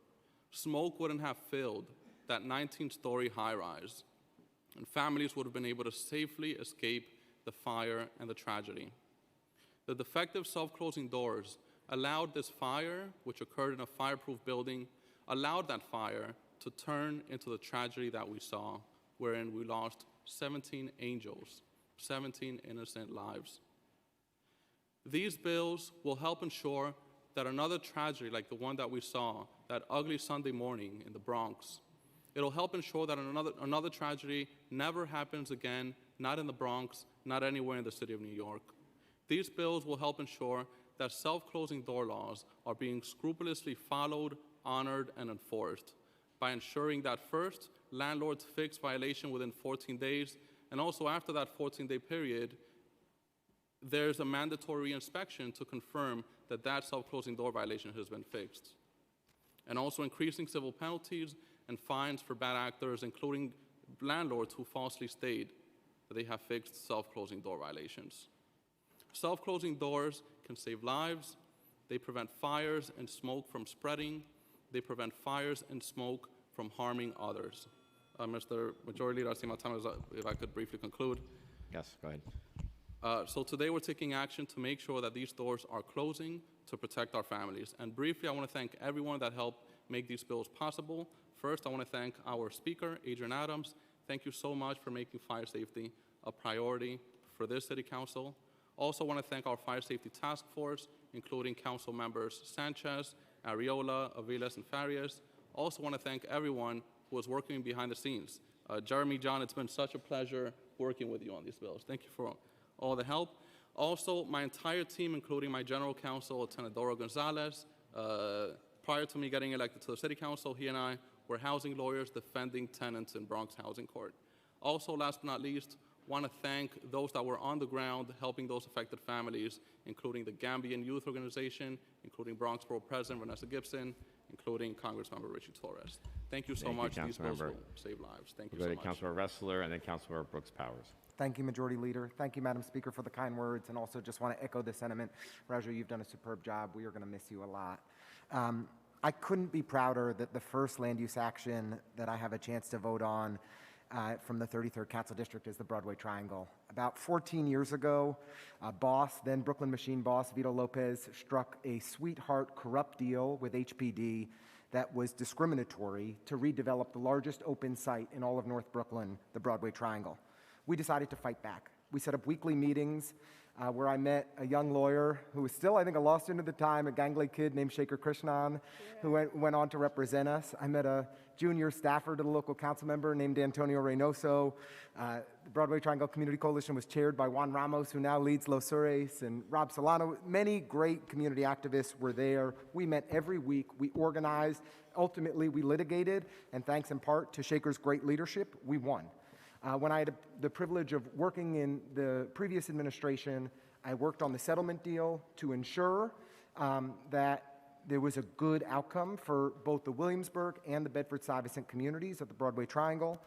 smoke wouldn't have filled that 19-story high-rise, and families would have been able to safely escape the fire and the tragedy. The defective self-closing doors allowed this fire, which occurred in a fireproof building, allowed that fire to turn into the tragedy that we saw, wherein we lost 17 angels, 17 innocent lives. These bills will help ensure that another tragedy like the one that we saw, that ugly Sunday morning in the Bronx, it'll help ensure that another tragedy never happens again, not in the Bronx, not anywhere in the city of New York. These bills will help ensure that self-closing door laws are being scrupulously followed, honored, and enforced by ensuring that first, landlords fix violation within 14 days, and also after that 14-day period, there's a mandatory inspection to confirm that that self-closing door violation has been fixed. And also increasing civil penalties and fines for bad actors, including landlords who falsely state that they have fixed self-closing door violations. Self-closing doors can save lives. They prevent fires and smoke from spreading. They prevent fires and smoke from harming others. Mr. Majority Leader, I see my time is up. If I could briefly conclude. Yes, go ahead. So today we're taking action to make sure that these doors are closing to protect our families. And briefly, I want to thank everyone that helped make these bills possible. First, I want to thank our Speaker, Adrian Adams. Thank you so much for making fire safety a priority for this City Council. Also want to thank our Fire Safety Task Force, including Council members Sanchez, Ariola, Aviles, and Farias. Also want to thank everyone who was working behind the scenes. Jeremy, John, it's been such a pleasure working with you on these bills. Thank you for all the help. Also, my entire team, including my General Counsel, Lieutenant Doro Gonzalez. Prior to me getting elected to the City Council, he and I were housing lawyers defending tenants in Bronx Housing Court. Also, last but not least, want to thank those that were on the ground helping those affected families, including the Gambian Youth Organization, including Bronx Borough President Vanessa Gibson, including Congressmember Richie Torres. Thank you so much. These bills will save lives. Thank you so much. We'll go to Councilmember Ressler and then Councilmember Brooks Powers. Thank you, Majority Leader. Thank you, Madam Speaker, for the kind words, and also just want to echo the sentiment. Raja, you've done a superb job. We are going to miss you a lot. I couldn't be prouder that the first land use action that I have a chance to vote on from the 33rd Council District is the Broadway Triangle. About 14 years ago, then Brooklyn Machine boss Vito Lopez struck a sweetheart corrupt deal with HPD that was discriminatory to redevelop the largest open site in all of North Brooklyn, the Broadway Triangle. We decided to fight back. We set up weekly meetings where I met a young lawyer who was still, I think, a law student at the time, a gangly kid named Shekhar Krishnan, who went on to represent us. I met a junior staffer to the local council member named Antonio Reynoso. The Broadway Triangle Community Coalition was chaired by Juan Ramos, who now leads Los Sures, and Rob Solano. Many great community activists were there. We met every week. We organized. Ultimately, we litigated, and thanks in part to Shekhar's great leadership, we won. When I had the privilege of working in the previous administration, I worked on the settlement deal to ensure that there was a good outcome for both the Williamsburg and the Bedford-Stuyvesant communities of the Broadway Triangle.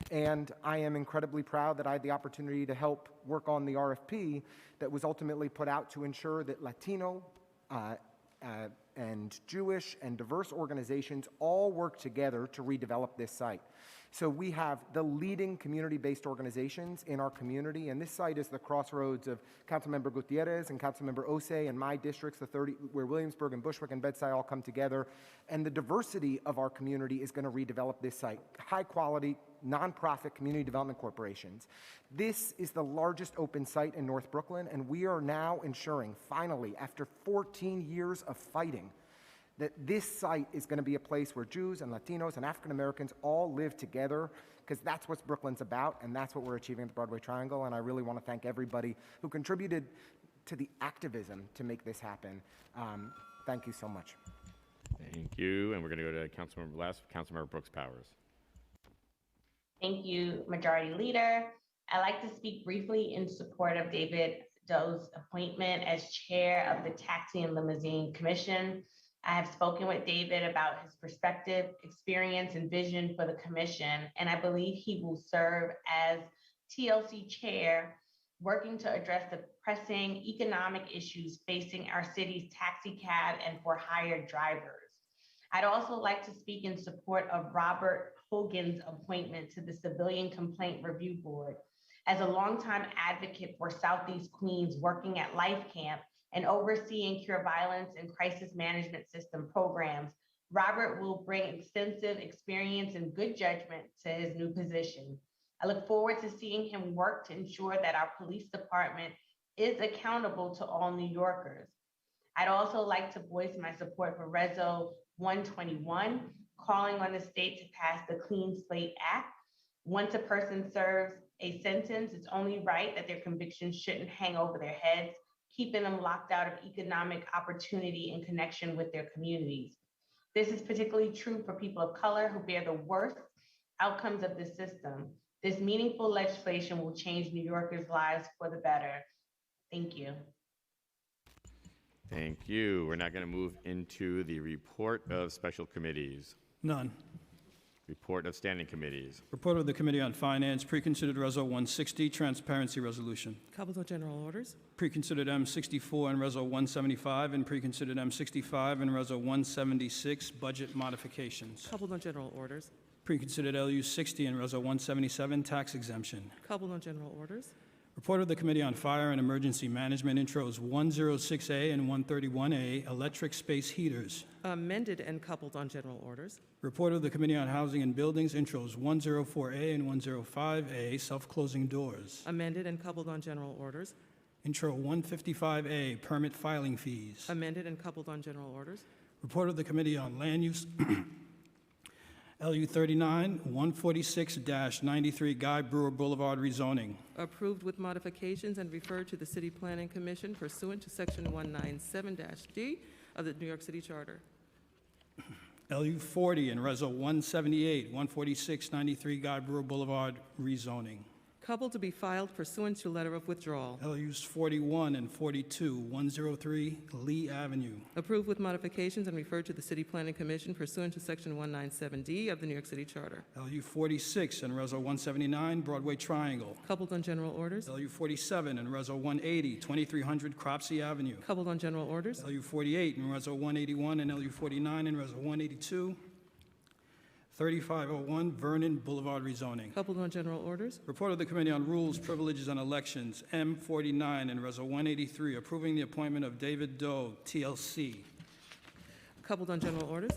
And I am incredibly proud that I had the opportunity to help work on the RFP that was ultimately put out to ensure that Latino and Jewish and diverse organizations all work together to redevelop this site. So we have the leading community-based organizations in our community, and this site is the crossroads of Councilmember Gutierrez and Councilmember Osei and my districts, the 30, where Williamsburg and Bushwick and Bedside all come together. And the diversity of our community is going to redevelop this site. High-quality, nonprofit community development corporations. This is the largest open site in North Brooklyn, and we are now ensuring, finally, after 14 years of fighting, that this site is going to be a place where Jews and Latinos and African Americans all live together, because that's what Brooklyn's about, and that's what we're achieving at the Broadway Triangle. And I really want to thank everybody who contributed to the activism to make this happen. Thank you so much. Thank you. And we're going to go to Councilmember Brooks Powers. Thank you, Majority Leader. I'd like to speak briefly in support of David Doe's appointment as chair of the Taxi and Limousine Commission. I have spoken with David about his perspective, experience, and vision for the commission, and I believe he will serve as TLC chair, working to address the pressing economic issues facing our city's taxi cab and for hire drivers. I'd also like to speak in support of Robert Hogan's appointment to the Civilian Complaint Review Board. As a longtime advocate for Southeast Queens working at Life Camp and overseeing cure violence and crisis management system programs, Robert will bring extensive experience and good judgment to his new position. I look forward to seeing him work to ensure that our police department is accountable to all New Yorkers. I'd also like to voice my support for Reso 121, calling on the state to pass the Clean Slate Act. Once a person serves a sentence, it's only right that their convictions shouldn't hang over their heads, keeping them locked out of economic opportunity in connection with their communities. This is particularly true for people of color who bear the worst outcomes of the system. This meaningful legislation will change New Yorkers' lives for the better. Thank you. Thank you. We're now going to move into the report of special committees. None. Report of standing committees. Report of the Committee on Finance, Preconsidered Reso 160, Transparency Resolution. Coupled on general orders. Preconsidered M64 and Reso 175, and Preconsidered M65 and Reso 176, Budget Modifications. Coupled on general orders. Preconsidered LU 60 and Reso 177, Tax Exemption. Coupled on general orders. Report of the Committee on Fire and Emergency Management, Intros 106A and 131A, Electric Space Heaters. Amended and coupled on general orders. Report of the Committee on Housing and Buildings, Intros 104A and 105A, Self-Closing Doors. Amended and coupled on general orders. Intro 155A, Permit Filing Fees. Amended and coupled on general orders. Report of the Committee on Land Use, LU 39, 146-93, Guy Brewer Boulevard rezoning. Approved with modifications and referred to the City Planning Commission pursuant to Section 197-D of the New York City Charter. LU 40 and Reso 178, 146-93, Guy Brewer Boulevard rezoning. Coupled to be filed pursuant to letter of withdrawal. LUs 41 and 42, 103 Lee Avenue. Approved with modifications and referred to the City Planning Commission pursuant to Section 197D of the New York City Charter. LU 46 and Reso 179 Broadway Triangle. Coupled on general orders. LU 47 and Reso 180, 2300 Cropsey Avenue. Coupled on general orders. LU 48 and Reso 181 and LU 49 and Reso 182. 3501 Vernon Boulevard rezoning. Coupled on general orders. Report of the Committee on Rules, Privileges, and Elections, M49 and Reso 183, approving the appointment of David Doe, TLC. Coupled on general orders.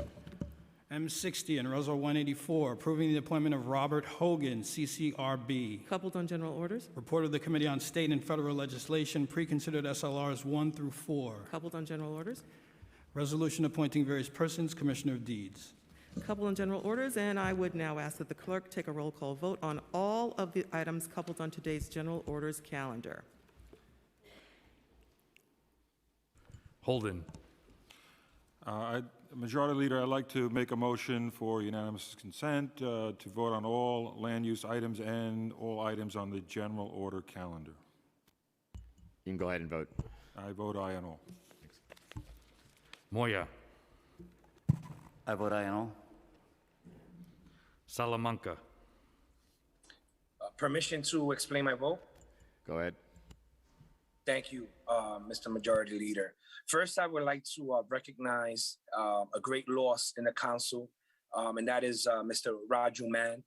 M60 and Reso 184, approving the appointment of Robert Hogan, CCRB. Coupled on general orders. Report of the Committee on State and Federal Legislation, Preconsidered SLRs 1 through 4. Coupled on general orders. Resolution appointing various persons, Commissioner of Deeds. Coupled on general orders, and I would now ask that the clerk take a roll call vote on all of the items coupled on today's general orders calendar. Holden. Majority Leader, I'd like to make a motion for unanimous consent to vote on all land use items and all items on the general order calendar. You can go ahead and vote. I vote aye on all. Moya. I vote aye on all. Salamanca. Permission to explain my vote? Go ahead. Thank you, Mr. Majority Leader. First, I would like to recognize a great loss in the council, and that is Mr. Raju Mann.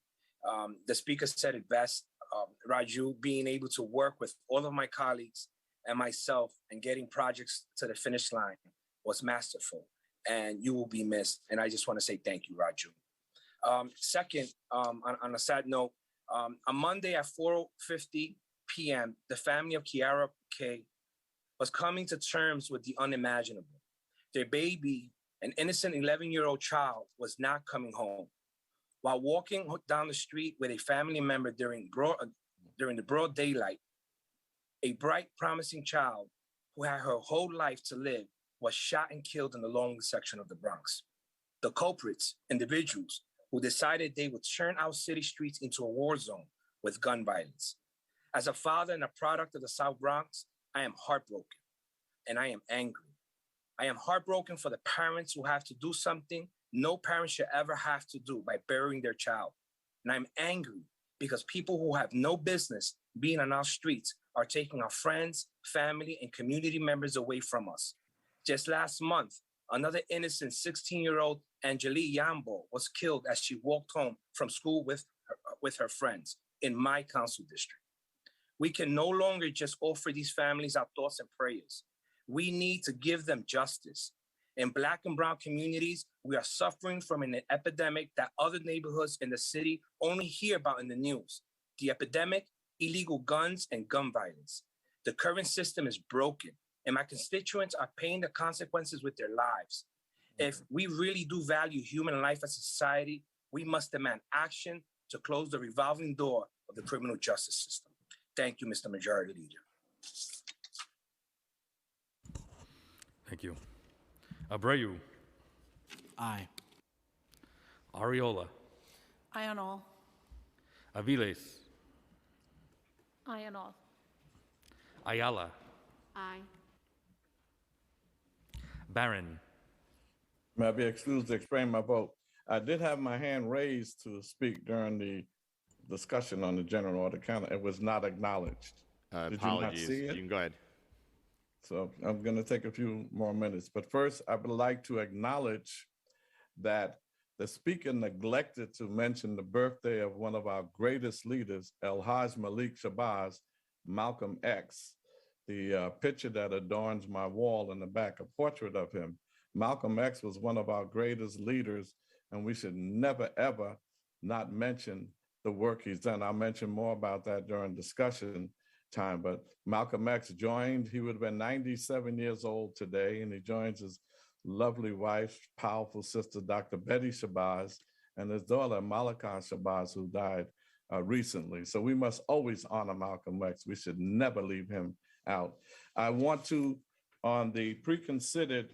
The speaker said it best. Raju, being able to work with all of my colleagues and myself and getting projects to the finish line was masterful, and you will be missed. And I just want to say thank you, Raju. Second, on a sad note, on Monday at 4:50 p.m., the family of Kiara K was coming to terms with the unimaginable. Their baby, an innocent 11-year-old child, was not coming home. While walking down the street with a family member during the broad daylight, a bright, promising child who had her whole life to live was shot and killed in the lonely section of the Bronx. The culprits, individuals who decided they would turn our city streets into a war zone with gun violence. As a father and a product of the South Bronx, I am heartbroken and I am angry. I am heartbroken for the parents who have to do something no parent should ever have to do by burying their child. And I'm angry because people who have no business being on our streets are taking our friends, family, and community members away from us. Just last month, another innocent 16-year-old Angelique Yambo was killed as she walked home from school with her friends in my council district. We can no longer just offer these families our thoughts and prayers. We need to give them justice. In Black and Brown communities, we are suffering from an epidemic that other neighborhoods in the city only hear about in the news. The epidemic, illegal guns, and gun violence. The current system is broken, and my constituents are paying the consequences with their lives. If we really do value human life as a society, we must demand action to close the revolving door of the criminal justice system. Thank you, Mr. Majority Leader. Thank you. Abreu. Aye. Ariola. Aye on all. Aviles. Aye on all. Ayala. Aye. Barron. May I be excused to explain my vote? I did have my hand raised to speak during the discussion on the general order counter. It was not acknowledged. Did Apologies. You not see it? You can go ahead. So I'm going to take a few more minutes. But first, I would like to acknowledge that the speaker neglected to mention the birthday of one of our greatest leaders, El-Haj Malik Shabazz, Malcolm X. The picture that adorns my wall in the back, a portrait of him. Malcolm X was one of our greatest leaders, and we should never, ever not mention the work he's done. I'll mention more about that during discussion time, but Malcolm X joined, he would have been 97 years old today, and he joins his lovely wife, powerful sister, Dr. Betty Shabazz, and his daughter, Malika Shabazz, who died recently. So we must always honor Malcolm X. We should never leave him out. I want to, on the preconsidered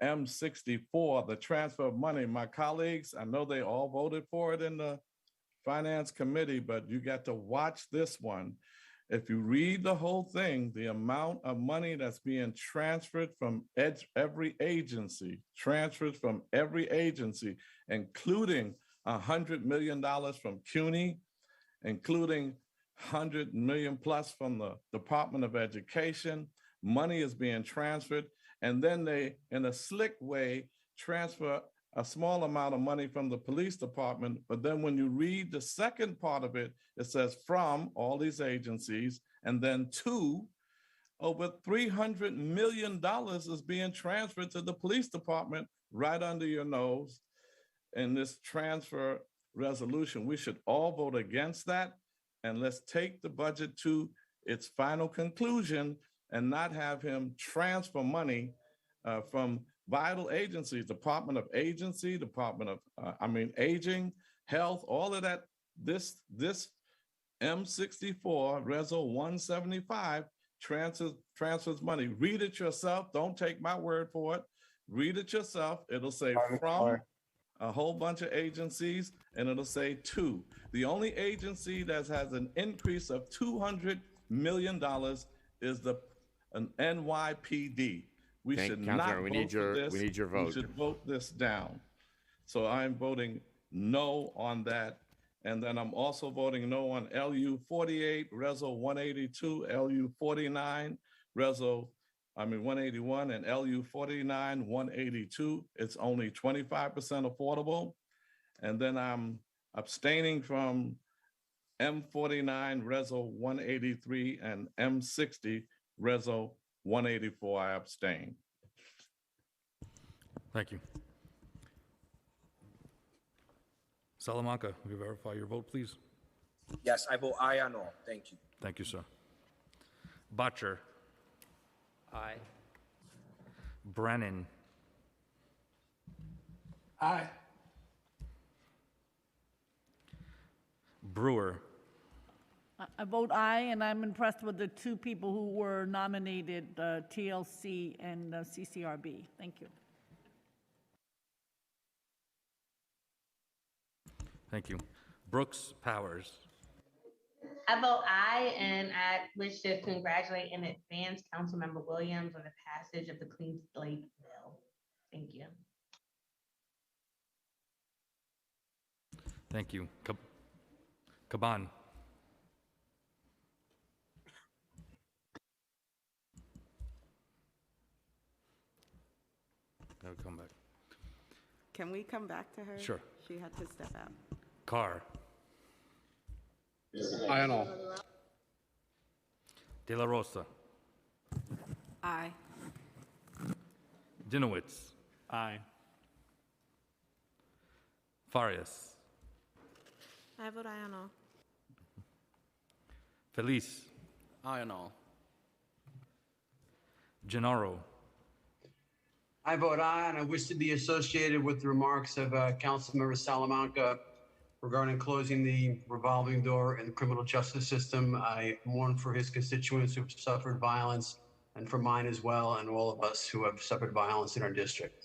M64, the transfer of money, my colleagues, I know they all voted for it in the Finance Committee, but you got to watch this one. If you read the whole thing, the amount of money that's being transferred from every agency, including $100 million from CUNY, including 100 million plus from the Department of Education. Money is being transferred, and then they, in a slick way, transfer a small amount of money from the police department. But then when you read the second part of it, it says from all these agencies, and then to over $300 million is being transferred to the police department right under your nose in this transfer resolution. We should all vote against that, and let's take the budget to its final conclusion and not have him transfer money from vital agencies, Department of Agency, Department of, Aging, Health, all of that. This M64, Reso 175, transfers money. Read it yourself. Don't take my word for it. Read it yourself. It'll say from a whole bunch of agencies, and it'll say to. The only agency that has an increase of $200 million is an NYPD. We should not vote for this. We need your vote. We should vote this down. So I'm voting no on that. And then I'm also voting no on LU 48, Reso 182, LU 49, 181, and LU 49, 182. It's only 25% affordable. And then I'm abstaining from M49, Reso 183, and M60, Reso 184. I abstain. Thank you. Salamanca, will you verify your vote, please? Yes, I vote aye on all. Thank you. Thank you, sir. Butcher. Aye. Brennan. Aye. Brewer. I vote aye, and I'm impressed with the two people who were nominated, TLC and CCRB. Thank you. Thank you. Brooks Powers. I vote aye, and I wish to congratulate in advance Councilmember Williams on the passage of the Clean Slate Bill. Thank you. Thank you. Caban. Gotta come back. Can we come back to her? Sure. She had to step out. Carr. Aye on all. De La Rosa. Aye. Dinowitz. Aye. Farias. I vote aye on all. Feliz. Aye on all. Gennaro. I vote aye, and I wish to be associated with the remarks of Councilmember Salamanca regarding closing the revolving door in the criminal justice system. I mourn for his constituents who have suffered violence, and for mine as well, and all of us who have suffered violence in our district.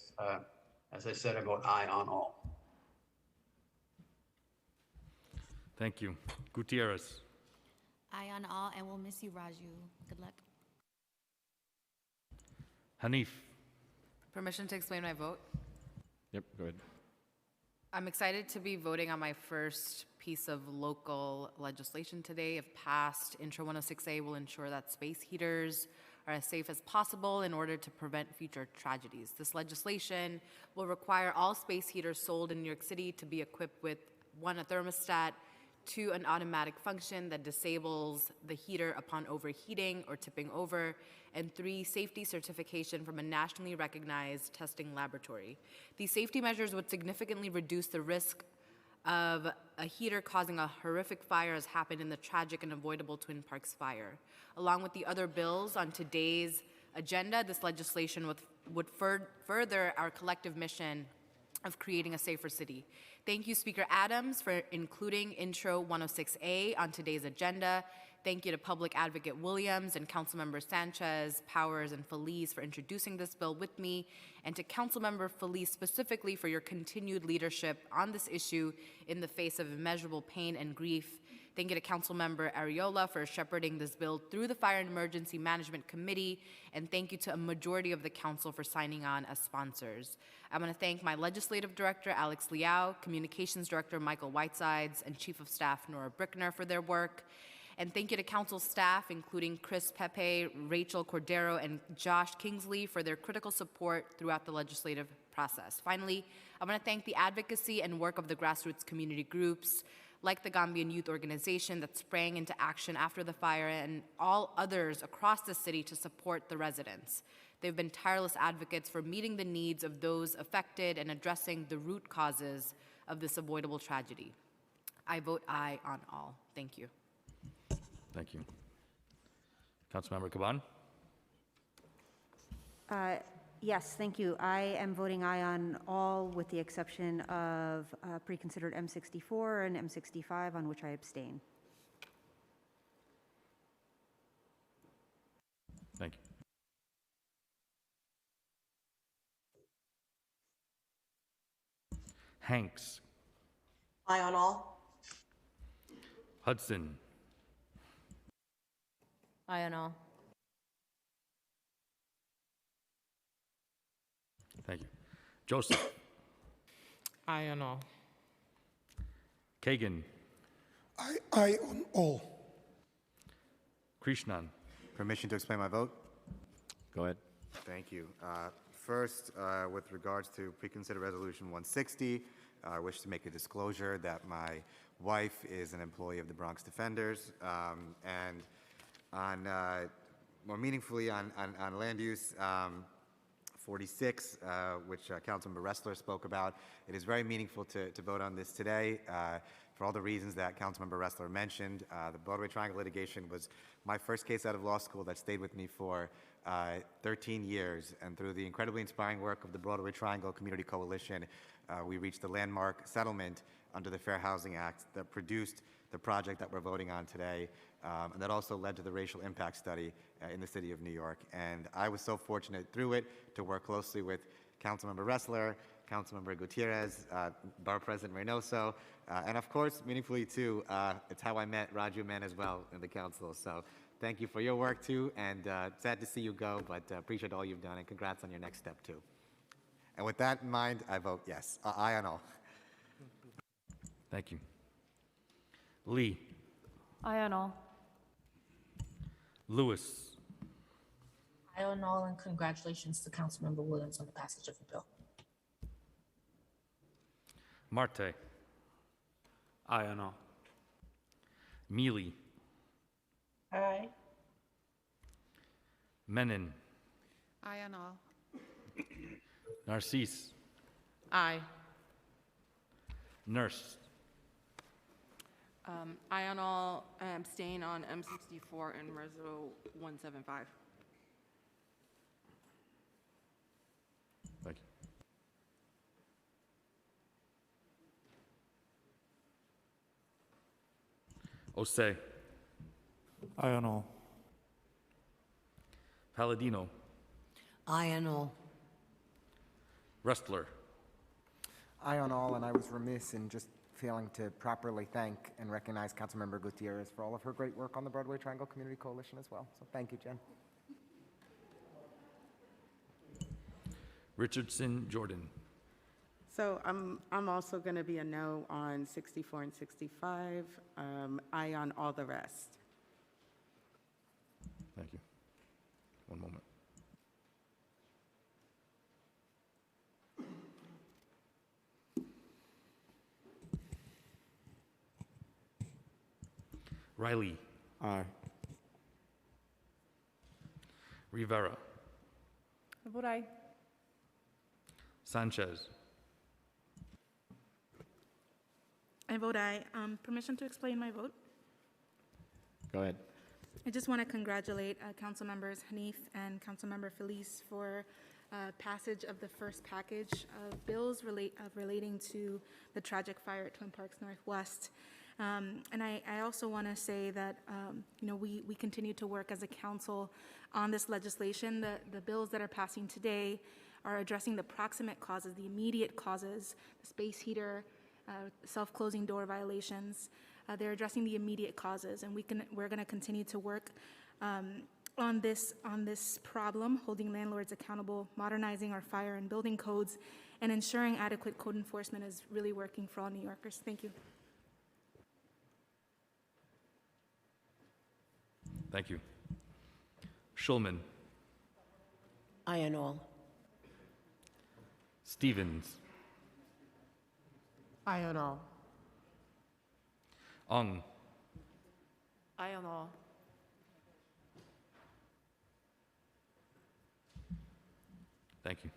As I said, I vote aye on all. Thank you. Gutierrez. Aye on all, and we'll miss you, Raju. Good luck. Hanif. Permission to explain my vote? Yep, go ahead. I'm excited to be voting on my first piece of local legislation today. If passed, Intro 106A will ensure that space heaters are as safe as possible in order to prevent future tragedies. This legislation will require all space heaters sold in New York City to be equipped with 1, a thermostat, 2, an automatic function that disables the heater upon overheating or tipping over, and 3, safety certification from a nationally recognized testing laboratory. These safety measures would significantly reduce the risk of a heater causing a horrific fire as happened in the tragic and avoidable Twin Parks fire. Along with the other bills on today's agenda, this legislation would further our collective mission of creating a safer city. Thank you, Speaker Adams, for including Intro 106A on today's agenda. Thank you to Public Advocate Williams and Councilmember Sanchez, Powers, and Feliz for introducing this bill with me, and to Councilmember Feliz specifically for your continued leadership on this issue in the face of immeasurable pain and grief. Thank you to Councilmember Ariola for shepherding this bill through the Fire and Emergency Management Committee, and thank you to a majority of the council for signing on as sponsors. I want to thank my Legislative Director, Alex Liao, Communications Director, Michael Whitesides, and Chief of Staff, Nora Brickner, for their work. And thank you to council staff, including Chris Pepe, Rachel Cordero, and Josh Kingsley for their critical support throughout the legislative process. Finally, I want to thank the advocacy and work of the grassroots community groups, like the Gambian Youth Organization that sprang into action after the fire, and all others across the city to support the residents. They've been tireless advocates for meeting the needs of those affected and addressing the root causes of this avoidable tragedy. I vote aye on all. Thank you. Thank you. Councilmember Caban. Yes, thank you. I am voting aye on all with the exception of pre-considered M64 and M65, on which I abstain. Thank you. Hanks. Aye on all. Hudson. Aye on all. Thank you. Joseph. Aye on all. Kagan. Aye on all. Krishnan. Permission to explain my vote? Go ahead. Thank you. First, with regards to pre-considered resolution 160, I wish to make a disclosure that my wife is an employee of the Bronx Defenders, and on more meaningfully on land use 46, which Councilmember Ressler spoke about. It is very meaningful to vote on this today for all the reasons that Councilmember Ressler mentioned. The Broadway Triangle litigation was my first case out of law school that stayed with me for 13 years, and through the incredibly inspiring work of the Broadway Triangle Community Coalition, we reached a landmark settlement under the Fair Housing Act that produced the project that we're voting on today, and that also led to the racial impact study in the city of New York. And I was so fortunate through it to work closely with Councilmember Ressler, Councilmember Gutierrez, Borough President Reynoso, and of course, meaningfully too, it's how I met Raju Man as well in the council. So thank you for your work too, and sad to see you go, but appreciate all you've done, and congrats on your next step too. And with that in mind, I vote yes. Aye on all. Thank you. Lee. Aye on all. Lewis. Aye on all, and congratulations to Councilmember Williams on the passage of the bill. Marte. Aye on all. Mealy. Aye. Menon. Aye on all. Narcisse. Aye. Nurse. Aye on all. I abstain on M64 and Reso 175. Thank you. Osei. Aye on all. Palladino. Aye on all. Restler. Aye on all, and I was remiss in just failing to properly thank and recognize Councilmember Gutierrez for all of her great work on the Broadway Triangle Community Coalition as well. So thank you, Jen. Richardson Jordan. So I'm also going to be a no on 64 and 65. Aye on all the rest. Thank you. One moment. Riley. Aye. Rivera. I vote aye. Sanchez. I vote aye. Permission to explain my vote? Go ahead. I just want to congratulate Council Members Hanif and Councilmember Felice for passage of the first package of bills relating to the tragic fire at Twin Parks Northwest. And I also want to say that we continue to work as a council on this legislation. The bills that are passing today are addressing the proximate causes, the immediate causes, the space heater, self-closing door violations. They're addressing the immediate causes, and we're going to continue to work on this problem, holding landlords accountable, modernizing our fire and building codes, and ensuring adequate code enforcement is really working for all New Yorkers. Thank you. Thank you. Schulman. Aye on all. Stevens. Aye on all. Ung. Aye on all. Thank you.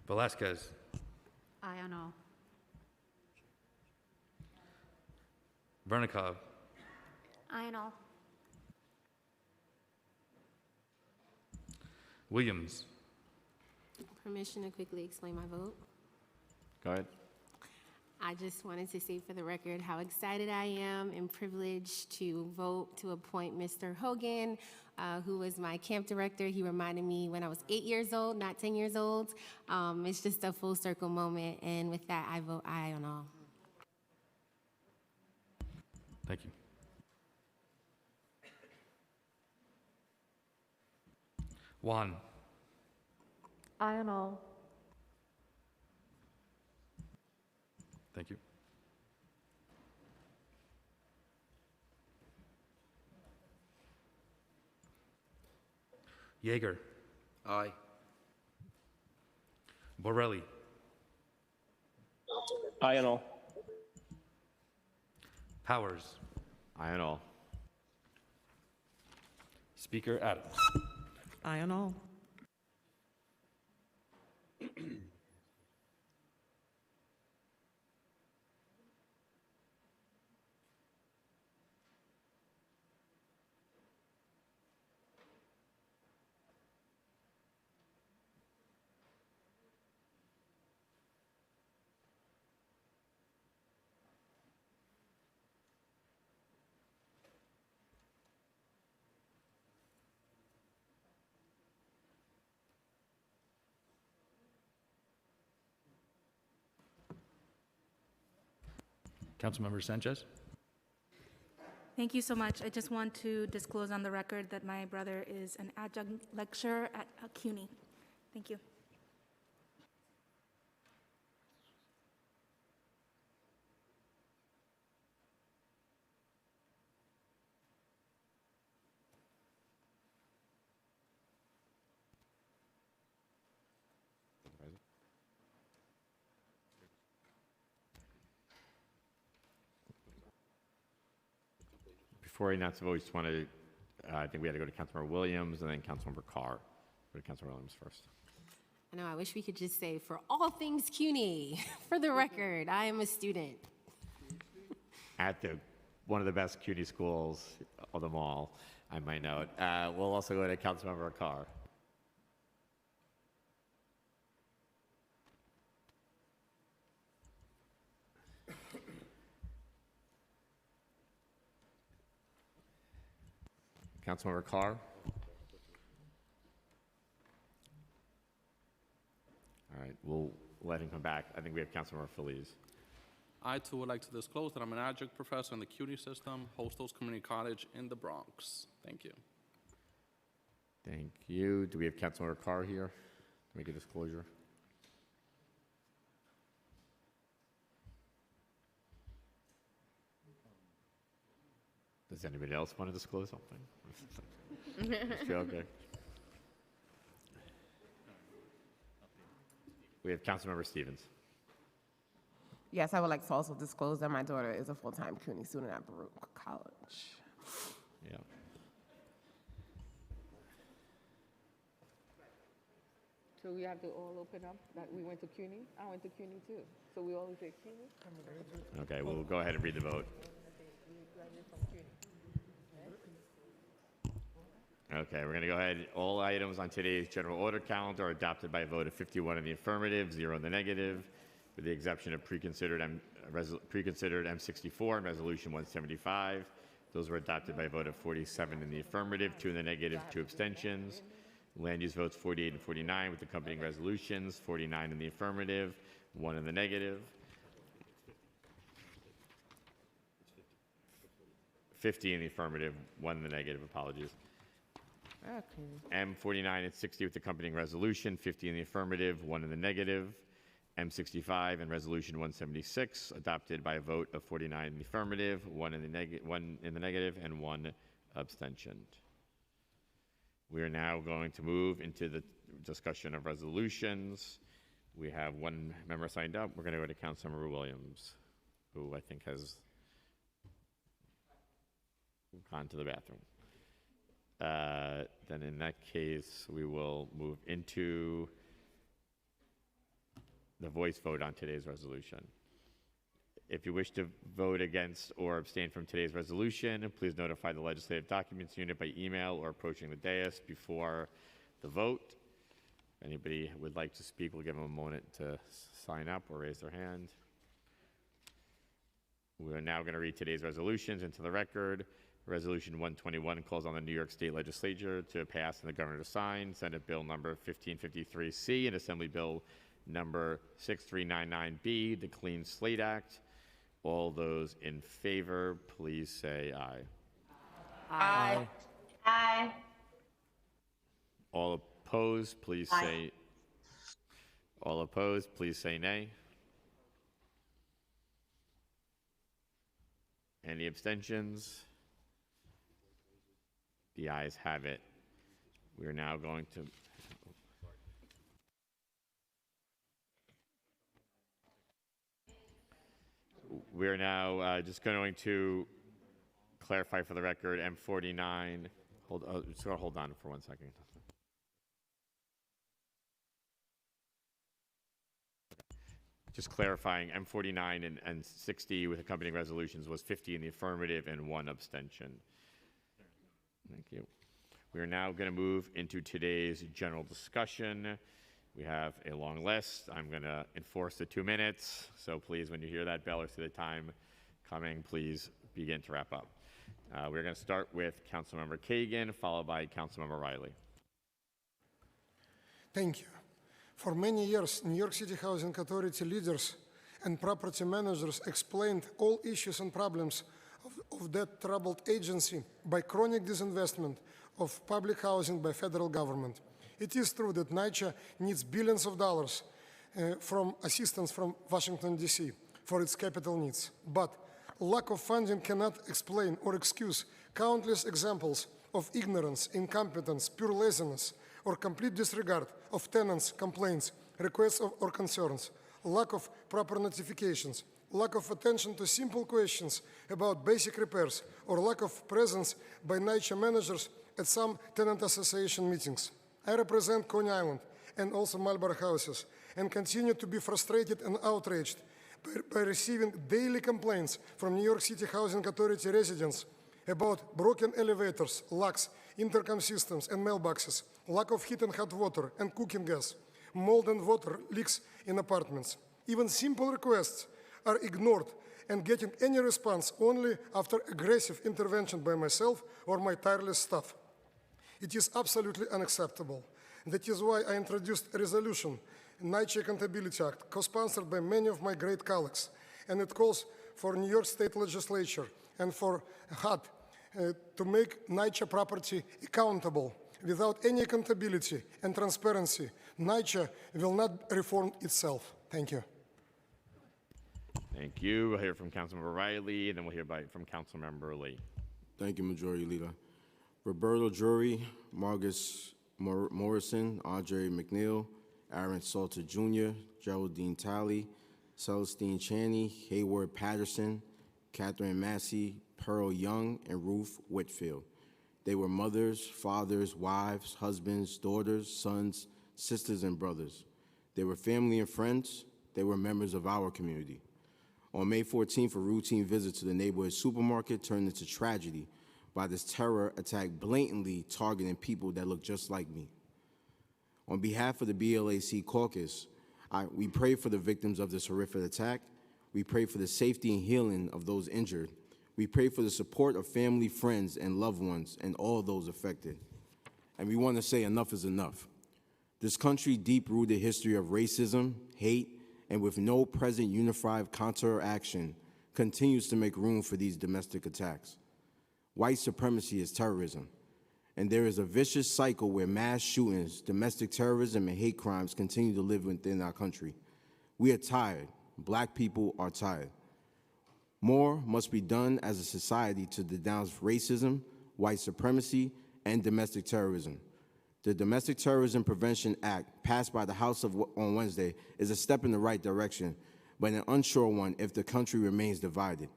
Velasquez. Aye on all. Vernikov. Aye on all. Williams. Permission to quickly explain my vote. Go ahead. I just wanted to say for the record how excited I am and privileged to vote to appoint Mr. Hogan, who was my camp director. He reminded me when I was 8 years old, not 10 years old. It's just a full circle moment, and with that, I vote aye on all. Thank you. Juan. Aye on all. Thank you. Yeager. Aye. Borelli. Aye on all. Powers. Aye on all. Speaker Adams. Aye on all. Councilmember Sanchez. Thank you so much. I just want to disclose on the record that my brother is an adjunct lecturer at CUNY. Thank you. Before I announce the vote, I just want to, I think we had to go to Councilmember Williams and then Councilmember Carr. Go to Councilmember Williams first. I know, I wish we could just say, for all things CUNY, for the record, I am a student. At one of the best CUNY schools of them all, I might note. We'll also go to Councilmember Carr. Councilmember Carr. All right, we'll let him come back. I think we have Councilmember Feliz. I too would like to disclose that I'm an adjunct professor in the CUNY system, Hostos Community College in the Bronx. Thank you. Thank you. Do we have Councilmember Carr here to make a disclosure? Does anybody else want to disclose something? Okay. We have Councilmember Stevens. Yes, I would like to also disclose that my daughter is a full-time CUNY student at Baruch College. Yeah. So we have to all open up that we went to CUNY? I went to CUNY too. So we all say CUNY? Okay, we'll go ahead and read the vote. Okay, we're going to go ahead. All items on today's general order calendar are adopted by a vote of 51 in the affirmative, 0 in the negative, with the exception of preconsidered M64 and Resolution 175. Those were adopted by a vote of 47 in the affirmative, 2 in the negative, 2 abstentions. Land use votes 48 and 49 with accompanying resolutions, 49 in the affirmative, 1 in the negative. 50 in the affirmative, 1 in the negative, apologies. M49 and 60 with accompanying resolution, 50 in the affirmative, 1 in the negative. M65 and Resolution 176 adopted by a vote of 49 in the affirmative, 1 in the negative, and 1 abstention. We are now going to move into the discussion of resolutions. We have one member signed up. We're going to go to Councilmember Williams, who I think has gone to the bathroom. Then in that case, we will move into the voice vote on today's resolution. If you wish to vote against or abstain from today's resolution, please notify the Legislative Documents Unit by email or approaching the dais before the vote. If anybody would like to speak, we'll give them a moment to sign up or raise their hand. We're now going to read today's resolutions into the record. Resolution 121 calls on the New York State Legislature to pass and the Governor to sign Senate Bill number 1553C and Assembly Bill number 6399B, the Clean Slate Act. All those in favor, please say aye. Aye. Aye. All opposed, please Aye. say. All opposed, please say nay. Any abstentions? The ayes have it. We are now going to. We're now just going to clarify for the record M49. Just gonna hold on for 1 second. Just clarifying, M49 and 60 with accompanying resolutions was 50 in the affirmative and 1 abstention. Thank you. We are now going to move into today's general discussion. We have a long list. I'm going to enforce the 2 minutes. So please, when you hear that bell or see the time coming, please begin to wrap up. We're going to start with Councilmember Kagan, followed by Councilmember Riley. Thank you. For many years, New York City Housing Authority leaders and property managers explained all issues and problems of that troubled agency by chronic disinvestment of public housing by federal government. It is true that NYCHA needs billions of dollars from assistance from Washington, D.C. for its capital needs. But lack of funding cannot explain or excuse countless examples of ignorance, incompetence, pure laziness, or complete disregard of tenants' complaints, requests or concerns, lack of proper notifications, lack of attention to simple questions about basic repairs, or lack of presence by NYCHA managers at some tenant association meetings. I represent Coney Island and also Marlborough houses and continue to be frustrated and outraged by receiving daily complaints from New York City Housing Authority residents about broken elevators, locks, intercom systems and mailboxes, lack of heat and hot water and cooking gas, mold and water leaks in apartments. Even simple requests are ignored and getting any response only after aggressive intervention by myself or my tireless staff. It is absolutely unacceptable. That is why I introduced a resolution, NYCHA Accountability Act, co-sponsored by many of my great colleagues, and it calls for New York State Legislature and for HUD to make NYCHA property accountable. Without any accountability and transparency, NYCHA will not reform itself. Thank you. Thank you. We'll hear from Councilmember Riley, and then we'll hear from Councilmember Lee. Thank you, Majority Leader. Roberto Drury, Marcus Morrison, Andre McNeil, Aaron Salter Jr., Geraldine Talley, Celestine Chaney, Hayward Patterson, Catherine Massey, Pearl Young, and Ruth Whitfield. They were mothers, fathers, wives, husbands, daughters, sons, sisters, and brothers. They were family and friends. They were members of our community. On May 14th, a routine visit to the neighborhood supermarket turned into tragedy by this terror attack blatantly targeting people that look just like me. On behalf of the BLAC caucus, we pray for the victims of this horrific attack. We pray for the safety and healing of those injured. We pray for the support of family, friends, and loved ones, and all those affected. And we want to say enough is enough. This country's deep-rooted history of racism, hate, and with no present unified counteraction continues to make room for these domestic attacks. White supremacy is terrorism, and there is a vicious cycle where mass shootings, domestic terrorism, and hate crimes continue to live within our country. We are tired. Black people are tired. More must be done as a society to denounce racism, white supremacy, and domestic terrorism. The Domestic Terrorism Prevention Act, passed by the House on Wednesday, is a step in the right direction, but an unsure one if the country remains divided.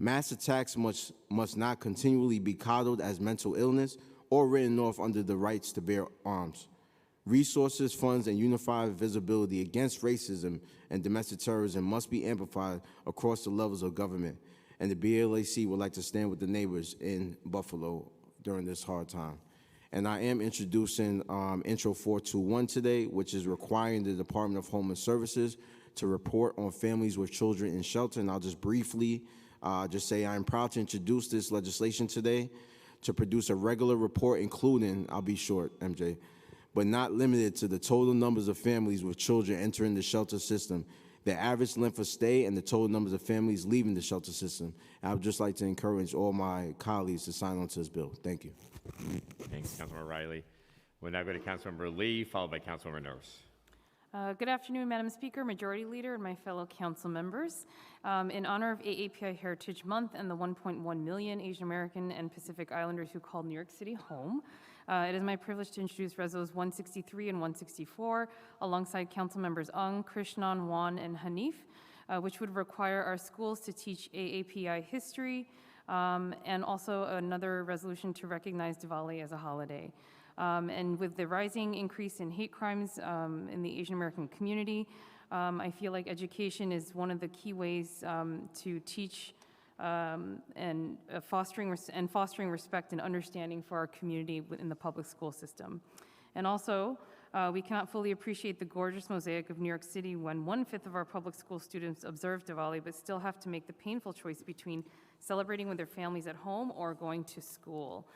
Mass attacks must not continually be coddled as mental illness or written off under the rights to bear arms. Resources, funds, and unified visibility against racism and domestic terrorism must be amplified across the levels of government, and the BLAC would like to stand with the neighbors in Buffalo during this hard time. And I am introducing Intro 421 today, which is requiring the Department of Homeland Services to report on families with children in shelter. And I'll just briefly just say I am proud to introduce this legislation today to produce a regular report, including, I'll be short, MJ, but not limited to the total numbers of families with children entering the shelter system, the average length of stay, and the total numbers of families leaving the shelter system. I would just like to encourage all my colleagues to sign on to this bill. Thank you. Thanks, Councilmember Riley. We'll now go to Councilmember Lee, followed by Councilmember Nurse. Good afternoon, Madam Speaker, Majority Leader, and my fellow council members. In honor of AAPI Heritage Month and the 1.1 million Asian American and Pacific Islanders who call New York City home, it is my privilege to introduce Resolutions 163 and 164 alongside council members Ung, Krishnan, Wan, and Hanif, which would require our schools to teach AAPI history, and also another resolution to recognize Diwali as a holiday. And with the rising increase in hate crimes in the Asian American community, I feel like education is one of the key ways to teach and fostering respect and understanding for our community within the public school system. And also, we cannot fully appreciate the gorgeous mosaic of New York City when 1/5 of our public school students observe Diwali but still have to make the painful choice between celebrating with their families at home or going to school.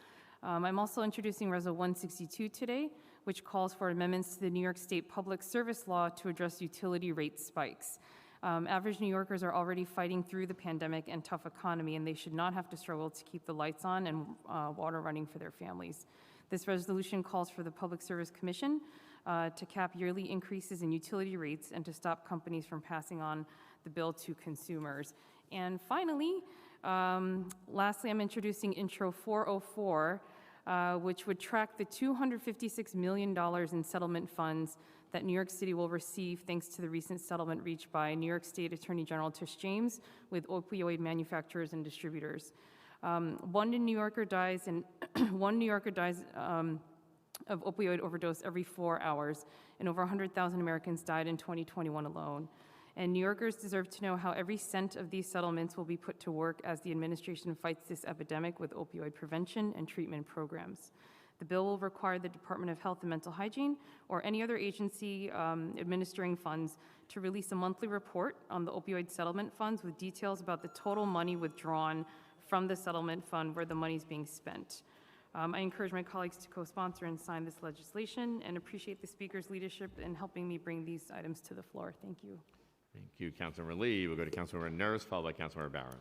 I'm also introducing Resolution 162 today, which calls for amendments to the New York State Public Service Law to address utility rate spikes. Average New Yorkers are already fighting through the pandemic and tough economy, and they should not have to struggle to keep the lights on and water running for their families. This resolution calls for the Public Service Commission to cap yearly increases in utility rates and to stop companies from passing on the bill to consumers. And finally, lastly, I'm introducing Intro 404, which would track the $256 million in settlement funds that New York City will receive thanks to the recent settlement reached by New York State Attorney General Tish James with opioid manufacturers and distributors. One New Yorker dies of opioid overdose every 4 hours, and over 100,000 Americans died in 2021 alone. And New Yorkers deserve to know how every cent of these settlements will be put to work as the administration fights this epidemic with opioid prevention and treatment programs. The bill will require the Department of Health and Mental Hygiene or any other agency administering funds to release a monthly report on the opioid settlement funds with details about the total money withdrawn from the settlement fund where the money is being spent. I encourage my colleagues to co-sponsor and sign this legislation and appreciate the Speaker's leadership in helping me bring these items to the floor. Thank you. Thank you, Councilmember Lee. We'll go to Councilmember Nurse, followed by Councilmember Barron.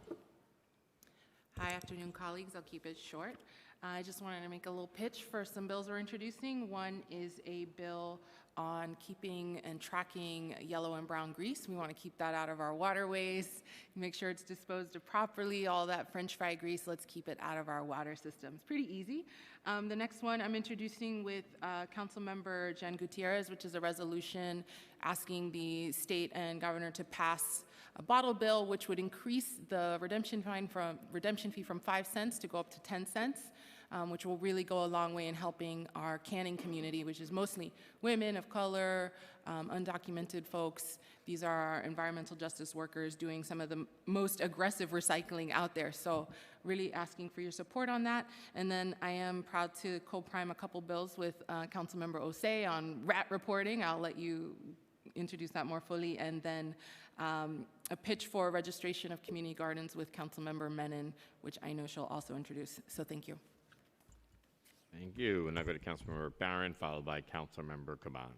Hi, afternoon, colleagues. I'll keep it short. I just wanted to make a little pitch for some bills we're introducing. One is a bill on keeping and tracking yellow and brown grease. We want to keep that out of our waterways, make sure it's disposed of properly. All that French fry grease, let's keep it out of our water systems. Pretty easy. The next one I'm introducing with Councilmember Jen Gutierrez, which is a resolution asking the state and governor to pass a bottle bill, which would increase the redemption fee from 5 cents to go up to 10 cents. Which will really go a long way in helping our canning community, which is mostly women of color, undocumented folks. These are our environmental justice workers doing some of the most aggressive recycling out there. So really asking for your support on that. And then I am proud to co-prime a couple bills with Councilmember Osei on rat reporting. I'll let you introduce that more fully. And then a pitch for registration of community gardens with Councilmember Menon, which I know she'll also introduce. So thank you. Thank you. And now go to Councilmember Barron, followed by Councilmember Caban.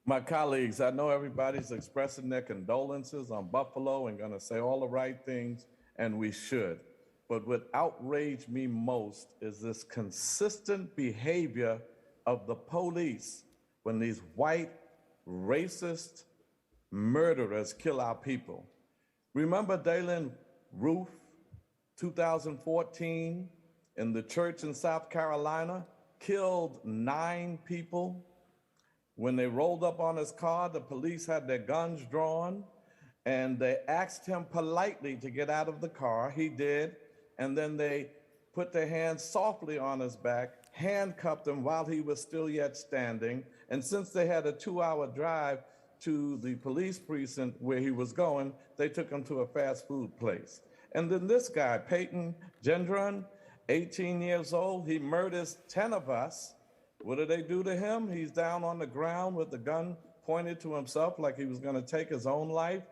My colleagues, I know everybody's expressing their condolences on Buffalo and going to say all the right things, and we should. But what outraged me most is this consistent behavior of the police when these white, racist murderers kill our people. Remember Dalen Roof, 2014? In the church in South Carolina, killed 9 people. When they rolled up on his car, the police had their guns drawn, and they asked him politely to get out of the car. He did, and then they put their hands softly on his back, handcuffed him while he was still yet standing, and since they had a 2-hour drive to the police precinct where he was going, they took him to a fast food place. And then this guy, Peyton Gendron, 18 years old, he murders 10 of us. What do they do to him? He's down on the ground with the gun pointed to himself like he was going to take his own life.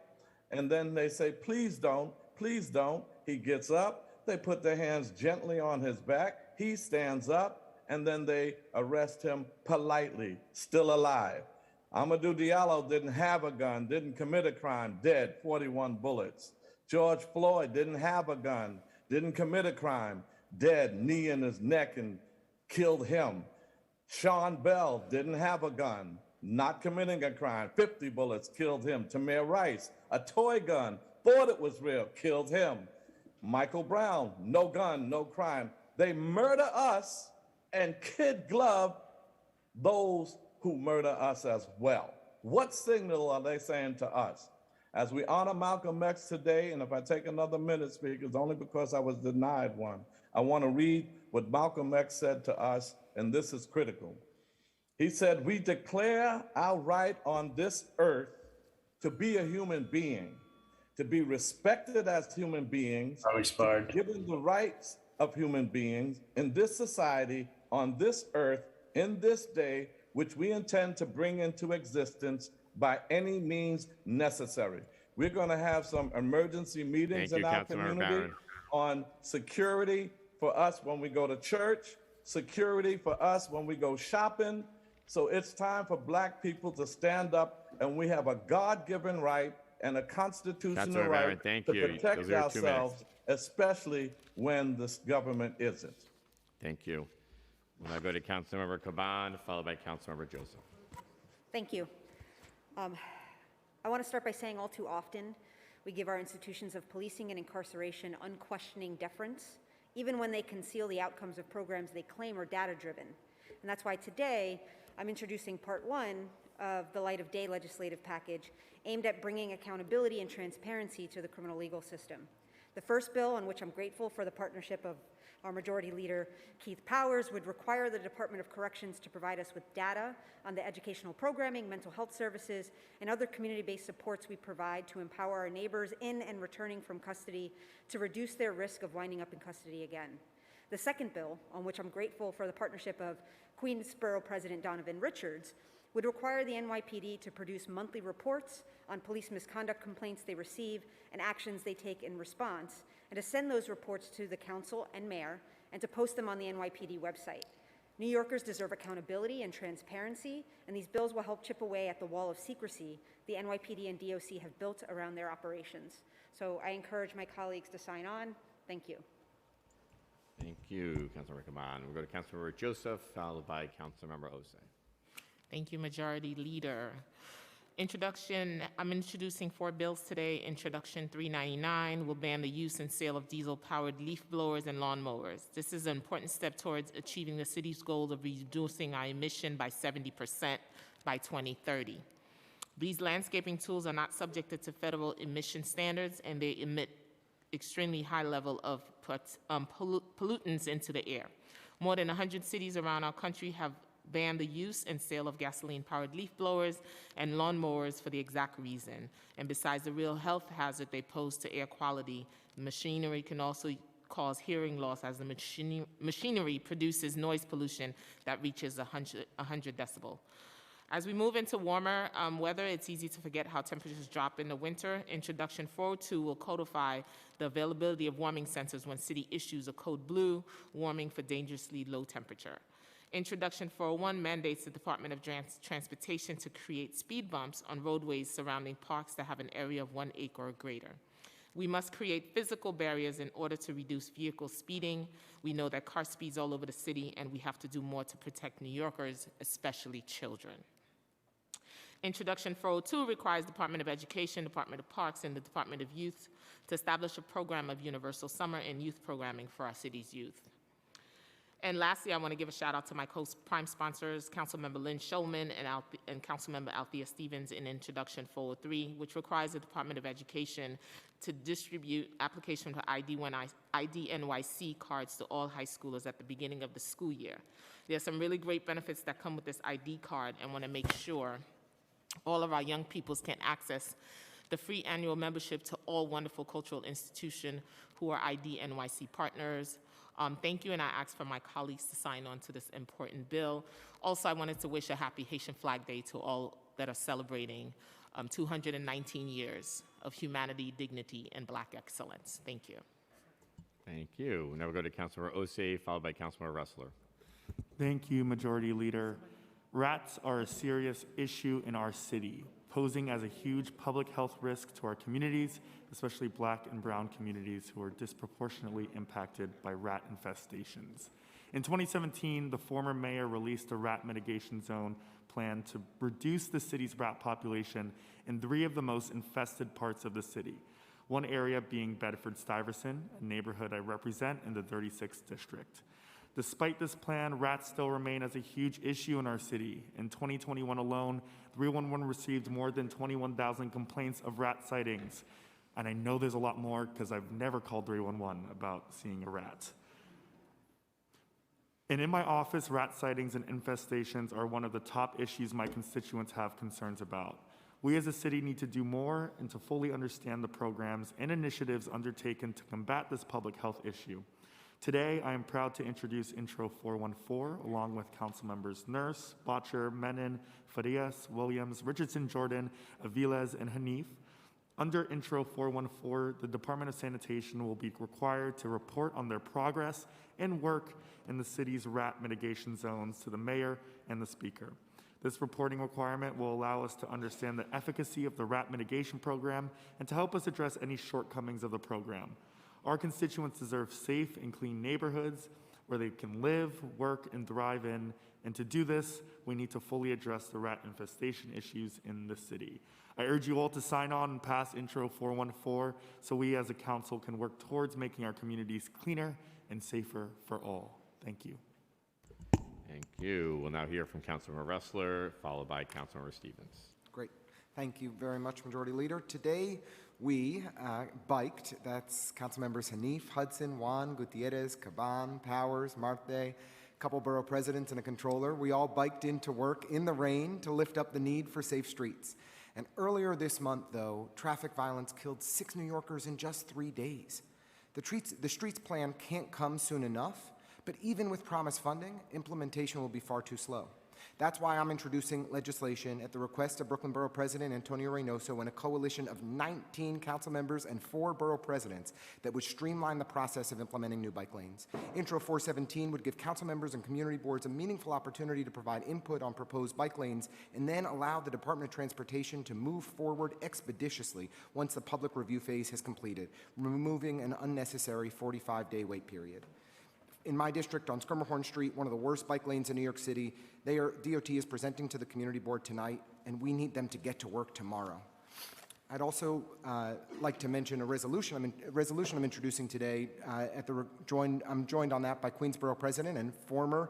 And then they say, please don't, please don't. He gets up, they put their hands gently on his back, he stands up, and then they arrest him politely, still alive. Amadou Diallo didn't have a gun, didn't commit a crime, dead, 41 bullets. George Floyd didn't have a gun, didn't commit a crime, dead, knee in his neck, and killed him. Sean Bell didn't have a gun, not committing a crime. 50 bullets killed him. Tamir Rice, a toy gun, thought it was real, killed him. Michael Brown, no gun, no crime. They murder us and kid glove those who murder us as well. What signal are they saying to us? As we honor Malcolm X today, and if I take another minute, speakers, only because I was denied one, I want to read what Malcolm X said to us, and this is critical. He said, "We declare our right on this earth to be a human being, to be respected as human beings, to be given the rights of human beings in this society, on this earth, in this day, which we intend to bring into existence by any means necessary." We're going to have some emergency meetings in our community on security for us when we go to church, security for us when we go shopping. So it's time for Black people to stand up, and we have a God-given right and a constitutional right to protect ourselves, especially when this government isn't. Thank you. We'll now go to Councilmember Caban, followed by Councilmember Joseph. Thank you. I want to start by saying all too often we give our institutions of policing and incarceration unquestioning deference, even when they conceal the outcomes of programs they claim are data-driven. And that's why today I'm introducing Part 1 of the Light of Day legislative package aimed at bringing accountability and transparency to the criminal legal system. The first bill, on which I'm grateful for the partnership of our Majority Leader Keith Powers, would require the Department of Corrections to provide us with data on the educational programming, mental health services, and other community-based supports we provide to empower our neighbors in and returning from custody to reduce their risk of winding up in custody again. The second bill, on which I'm grateful for the partnership of Queensborough President Donovan Richards, would require the NYPD to produce monthly reports on police misconduct complaints they receive and actions they take in response, and to send those reports to the council and mayor, and to post them on the NYPD website. New Yorkers deserve accountability and transparency, and these bills will help chip away at the wall of secrecy the NYPD and DOC have built around their operations. So I encourage my colleagues to sign on. Thank you. Thank you, Councilmember Caban. We'll go to Councilmember Joseph, followed by Councilmember Osei. Thank you, Majority Leader. I'm introducing 4 bills today. Introduction 399 will ban the use and sale of diesel-powered leaf blowers and lawn mowers. This is an important step towards achieving the city's goal of reducing our emission by 70% by 2030. These landscaping tools are not subjected to federal emission standards, and they emit extremely high level of pollutants into the air. More than 100 cities around our country have banned the use and sale of gasoline-powered leaf blowers and lawn mowers for the exact reason. And besides the real health hazard they pose to air quality, the machinery can also cause hearing loss as the machinery produces noise pollution that reaches 100 decibel. As we move into warmer weather, it's easy to forget how temperatures drop in the winter. Introduction 402 will codify the availability of warming sensors when city issues a code blue, warming for dangerously low temperature. Introduction 401 mandates the Department of Transportation to create speed bumps on roadways surrounding parks that have an area of 1 acre or greater. We must create physical barriers in order to reduce vehicle speeding. We know that car speeds all over the city, and we have to do more to protect New Yorkers, especially children. Introduction 402 requires Department of Education, Department of Parks, and the Department of Youth to establish a program of universal summer and youth programming for our city's youth. And lastly, I want to give a shout out to my co-prime sponsors, Councilmember Lynn Shulman and Councilmember Althea Stevens in Introduction 403, which requires the Department of Education to distribute application for ID NYC cards to all high schoolers at the beginning of the school year. There are some really great benefits that come with this ID card, and want to make sure all of our young peoples can access the free annual membership to all wonderful cultural institutions who are ID NYC partners. Thank you, and I ask for my colleagues to sign on to this important bill. Also, I wanted to wish a happy Haitian Flag Day to all that are celebrating 219 years of humanity, dignity, and Black excellence. Thank you. Thank you. Now we'll go to Councilmember Osei, followed by Councilmember Ressler. Thank you, Majority Leader. Rats are a serious issue in our city, posing as a huge public health risk to our communities, especially Black and brown communities who are disproportionately impacted by rat infestations. In 2017, the former mayor released a rat mitigation zone plan to reduce the city's rat population in 3 of the most infested parts of the city. One area being Bedford-Stuyvesant, a neighborhood I represent in the 36th district. Despite this plan, rats still remain as a huge issue in our city. In 2021 alone, 311 received more than 21,000 complaints of rat sightings. And I know there's a lot more because I've never called 311 about seeing a rat. And in my office, rat sightings and infestations are one of the top issues my constituents have concerns about. We as a city need to do more and to fully understand the programs and initiatives undertaken to combat this public health issue. Today, I am proud to introduce Intro 414, along with council members Nurse, Botcher, Menon, Farias, Williams, Richardson, Jordan, Aviles, and Hanif. Under Intro 414, the Department of Sanitation will be required to report on their progress and work in the city's rat mitigation zones to the mayor and the speaker. This reporting requirement will allow us to understand the efficacy of the rat mitigation program and to help us address any shortcomings of the program. Our constituents deserve safe and clean neighborhoods where they can live, work, and thrive in. And to do this, we need to fully address the rat infestation issues in the city. I urge you all to sign on and pass Intro 414 so we as a council can work towards making our communities cleaner and safer for all. Thank you. Thank you. We'll now hear from Councilmember Ressler, followed by Councilmember Stevens. Great. Thank you very much, Majority Leader. Today, we biked, that's Council Members Hanif, Hudson, Juan, Gutierrez, Caban, Powers, Marte, a couple borough presidents and a controller. We all biked into work in the rain to lift up the need for safe streets. And earlier this month, though, traffic violence killed 6 New Yorkers in just 3 days. The streets plan can't come soon enough, but even with promised funding, implementation will be far too slow. That's why I'm introducing legislation at the request of Brooklyn Borough President Antonio Reynoso and a coalition of 19 council members and 4 borough presidents that would streamline the process of implementing new bike lanes. Intro 417 would give council members and community boards a meaningful opportunity to provide input on proposed bike lanes and then allow the Department of Transportation to move forward expeditiously once the public review phase has completed, removing an unnecessary 45-day wait period. In my district on Schermerhorn Street, one of the worst bike lanes in New York City, DOT is presenting to the community board tonight, and we need them to get to work tomorrow. I'd also like to mention a resolution I'm introducing today. I'm joined on that by Queensborough President and former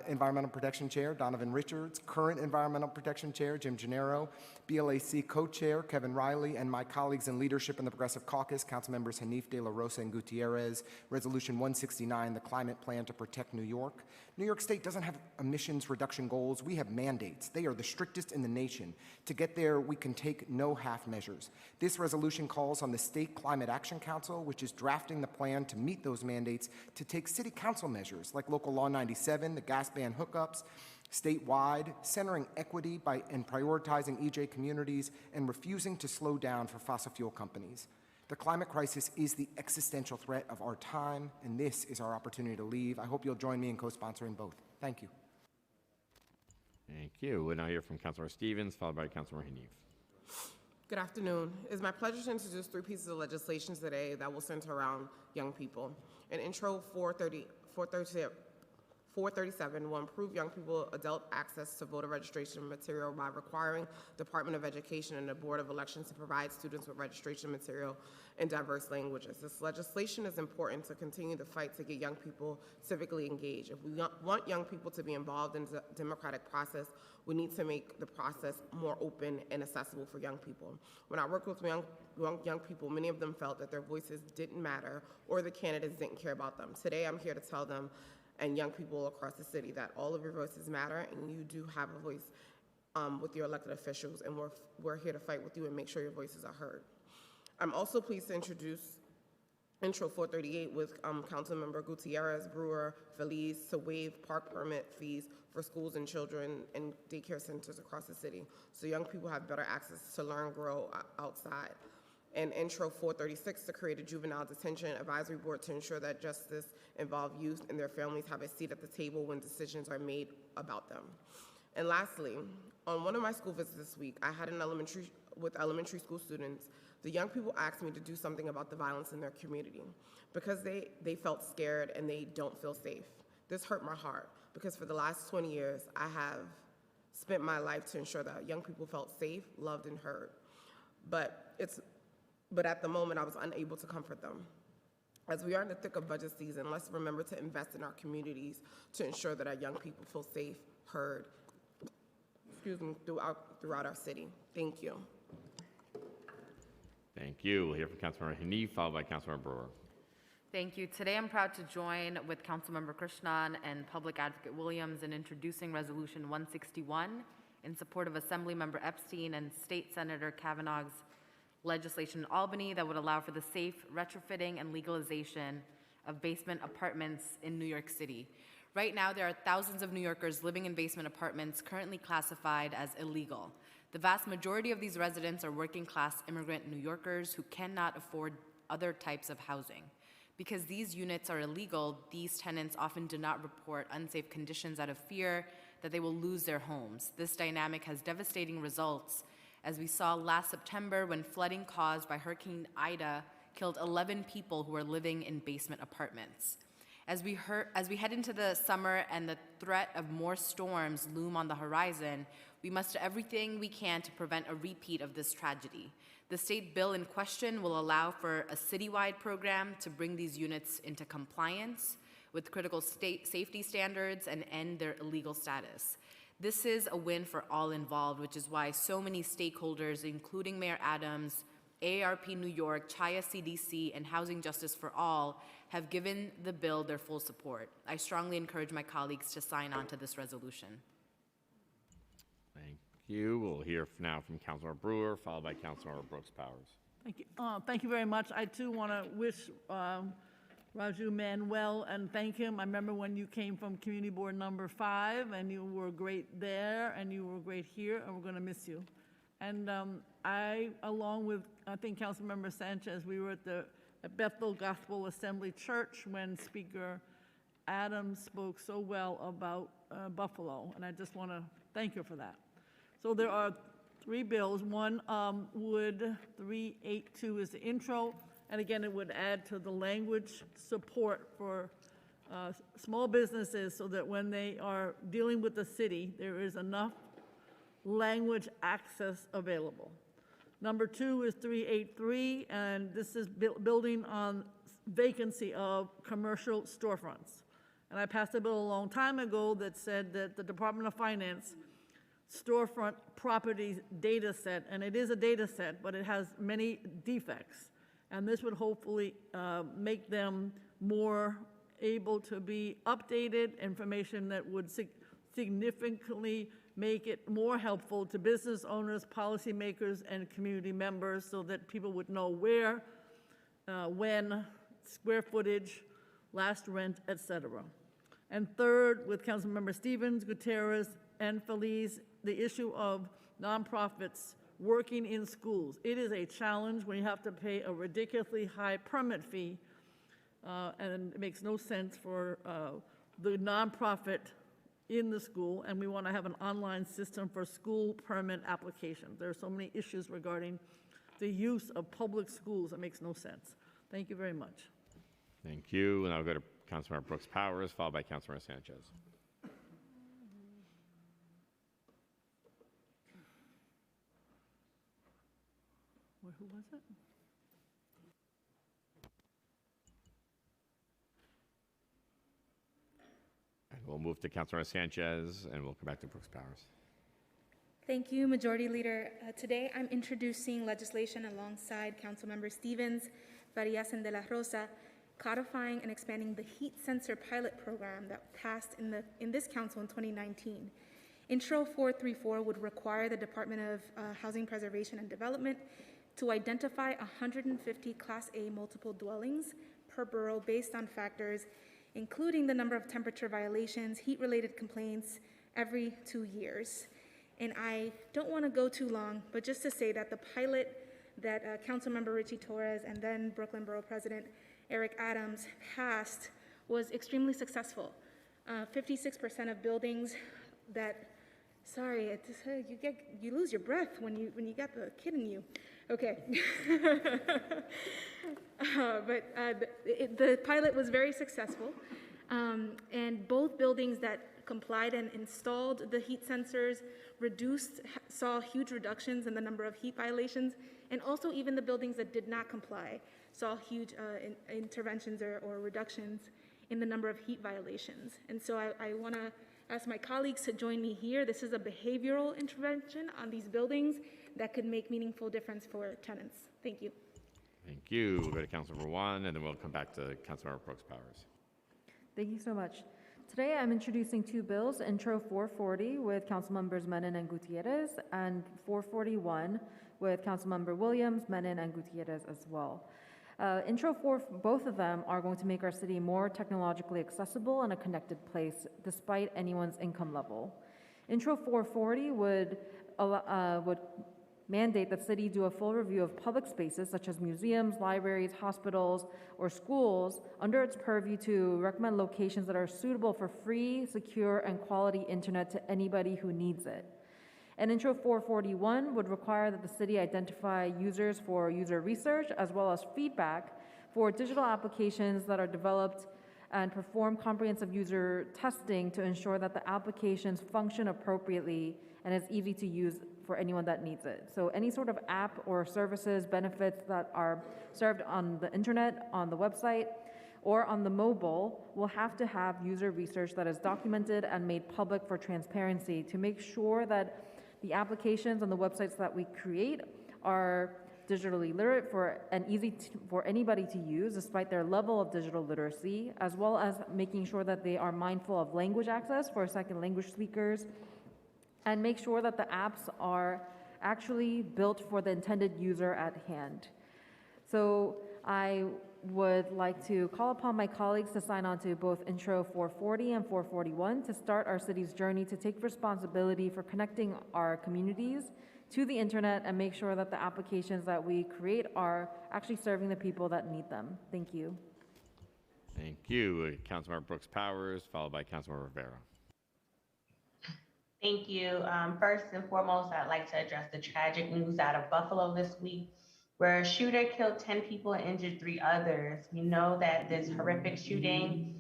Environmental Protection Chair Donovan Richards, current Environmental Protection Chair Jim Gennaro, BLAC Co-Chair Kevin Riley, and my colleagues in leadership in the Progressive Caucus, Council Members Hanif de la Rosa and Gutierrez. Resolution 169, the Climate Plan to Protect New York. New York State doesn't have emissions reduction goals. We have mandates. They are the strictest in the nation. To get there, we can take no half measures. This resolution calls on the State Climate Action Council, which is drafting the plan to meet those mandates, to take city council measures like Local Law 97, the gas ban hookups, statewide, centering equity and prioritizing EJ communities, and refusing to slow down for fossil fuel companies. The climate crisis is the existential threat of our time, and this is our opportunity to leave. I hope you'll join me in co-sponsoring both. Thank you. Thank you. We'll now hear from Councilmember Stevens, followed by Councilmember Hanif. Good afternoon. It is my pleasure to introduce 3 pieces of legislation today that will center around young people. In Intro 437 will improve young people adult access to voter registration material by requiring Department of Education and the Board of Elections to provide students with registration material in diverse languages. This legislation is important to continue the fight to get young people civically engaged. If we want young people to be involved in the democratic process, we need to make the process more open and accessible for young people. When I worked with young people, many of them felt that their voices didn't matter or the candidates didn't care about them. Today, I'm here to tell them and young people across the city that all of your voices matter and you do have a voice with your elected officials, and we're here to fight with you and make sure your voices are heard. I'm also pleased to introduce Intro 438 with Councilmember Gutierrez, Brewer, Feliz to waive park permit fees for schools and children and daycare centers across the city so young people have better access to learn, grow outside. And Intro 436 to create a juvenile detention advisory board to ensure that justice-involved youth and their families have a seat at the table when decisions are made about them. And lastly, on one of my school visits this week, I had with elementary school students. The young people asked me to do something about the violence in their community because they felt scared and they don't feel safe. This hurt my heart because for the last 20 years, I have spent my life to ensure that young people felt safe, loved, and heard. But at the moment, I was unable to comfort them. As we are in the thick of budget season, let's remember to invest in our communities to ensure that our young people feel safe, heard, throughout our city. Thank you. Thank you. We'll hear from Councilmember Hanif, followed by Councilmember Brewer. Thank you. Today I'm proud to join with Councilmember Krishnan and Public Advocate Williams in introducing Resolution 161 in support of Assemblymember Epstein and State Senator Kavanaugh's legislation in Albany that would allow for the safe retrofitting and legalization of basement apartments in New York City. Right now, there are thousands of New Yorkers living in basement apartments currently classified as illegal. The vast majority of these residents are working-class immigrant New Yorkers who cannot afford other types of housing. Because these units are illegal, these tenants often do not report unsafe conditions out of fear that they will lose their homes. This dynamic has devastating results, as we saw last September when flooding caused by Hurricane Ida killed 11 people who were living in basement apartments. As we head into the summer and the threat of more storms loom on the horizon, we must do everything we can to prevent a repeat of this tragedy. The state bill in question will allow for a citywide program to bring these units into compliance with critical state safety standards and end their illegal status. This is a win for all involved, which is why so many stakeholders, including Mayor Adams, AARP New York, Chaya CDC, and Housing Justice for All, have given the bill their full support. I strongly encourage my colleagues to sign on to this resolution. Thank you. We'll hear now from Councilmember Brewer, followed by Councilmember Brooks Powers. Thank you. Thank you very much. I too want to wish Raju Manuel and thank him. I remember when you came from Community Board number 5, and you were great there, and you were great here, and we're going to miss you. And I, along with, I think, Councilmember Sanchez, we were at Bethel Gospel Assembly Church when Speaker Adams spoke so well about Buffalo, and I just want to thank her for that. So there are 3 bills. One would 382 is the intro, and again, it would add to the language support for small businesses so that when they are dealing with the city, there is enough language access available. Number 2 is 383, and this is building on vacancy of commercial storefronts. And I passed a bill a long time ago that said that the Department of Finance storefront properties data set, and it is a data set, but it has many defects. And this would hopefully make them more able to be updated, information that would significantly make it more helpful to business owners, policymakers, and community members so that people would know where, when, square footage, last rent, etc. And third, with Councilmember Stevens, Gutierrez, and Feliz, the issue of nonprofits working in schools. It is a challenge when you have to pay a ridiculously high permit fee, and it makes no sense for the nonprofit in the school, and we want to have an online system for school permit applications. There are so many issues regarding the use of public schools. It makes no sense. Thank you very much. Thank you. And I'll go to Councilmember Brooks Powers, followed by Councilmember Sanchez. Who was it? And we'll move to Councilmember Sanchez, and we'll come back to Brooks Powers. Thank you, Majority Leader. Today, I'm introducing legislation alongside Councilmember Stevens, Farias, and De La Rosa, codifying and expanding the heat sensor pilot program that passed in this council in 2019. Intro 434 would require the Department of Housing Preservation and Development to identify 150 Class A multiple dwellings per borough based on factors including the number of temperature violations, heat-related complaints every 2 years. And I don't want to go too long, but just to say that the pilot that Councilmember Richie Torres and then Brooklyn Borough President Eric Adams passed was extremely successful. 56% of buildings that, sorry, you lose your breath when you got the kid in you. Okay. But the pilot was very successful. And both buildings that complied and installed the heat sensors saw huge reductions in the number of heat violations, and also even the buildings that did not comply saw huge interventions or reductions in the number of heat violations. And so I want to ask my colleagues to join me here. This is a behavioral intervention on these buildings that could make meaningful difference for tenants. Thank you. Thank you. We'll go to Councilmember Juan, and then we'll come back to Councilmember Brooks Powers. Thank you so much. Today I'm introducing two bills, Intro 440 with Councilmembers Menon and Gutierrez, and 441 with Councilmember Williams, Menon, and Gutierrez as well. Intro 4, both of them are going to make our city more technologically accessible and a connected place despite anyone's income level. Intro 440 would mandate that city do a full review of public spaces such as museums, libraries, hospitals, or schools under its purview to recommend locations that are suitable for free, secure, and quality internet to anybody who needs it. And Intro 441 would require that the city identify users for user research as well as feedback for digital applications that are developed and perform comprehensive user testing to ensure that the applications function appropriately and is easy to use for anyone that needs it. So any sort of app or services, benefits that are served on the internet, on the website, or on the mobile will have to have user research that is documented and made public for transparency to make sure that the applications and the websites that we create are digitally literate and easy for anybody to use despite their level of digital literacy, as well as making sure that they are mindful of language access for second language speakers, and make sure that the apps are actually built for the intended user at hand. So I would like to call upon my colleagues to sign on to both Intro 440 and 441 to start our city's journey to take responsibility for connecting our communities to the internet and make sure that the applications that we create are actually serving the people that need them. Thank you. Thank you. Councilmember Brooks Powers, followed by Councilmember Rivera. Thank you. First and foremost, I'd like to address the tragic news out of Buffalo this week, where a shooter killed 10 people and injured 3 others. We know that this horrific shooting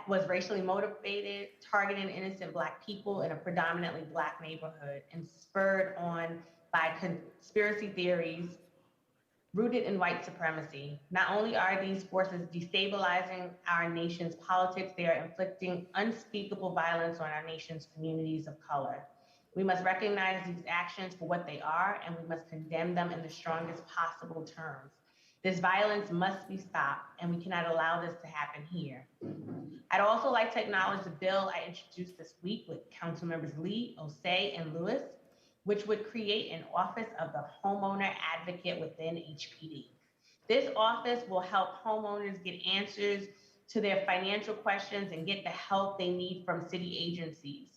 was racially motivated, targeting innocent Black people in a predominantly Black neighborhood, and spurred on by conspiracy theories rooted in white supremacy. Not only are these forces destabilizing our nation's politics, they are inflicting unspeakable violence on our nation's communities of color. We must recognize these actions for what they are, and we must condemn them in the strongest possible terms. This violence must be stopped, and we cannot allow this to happen here. I'd also like to acknowledge the bill I introduced this week with Councilmembers Lee, Osei, and Lewis, which would create an Office of the Homeowner Advocate within HPD. This office will help homeowners get answers to their financial questions and get the help they need from city agencies.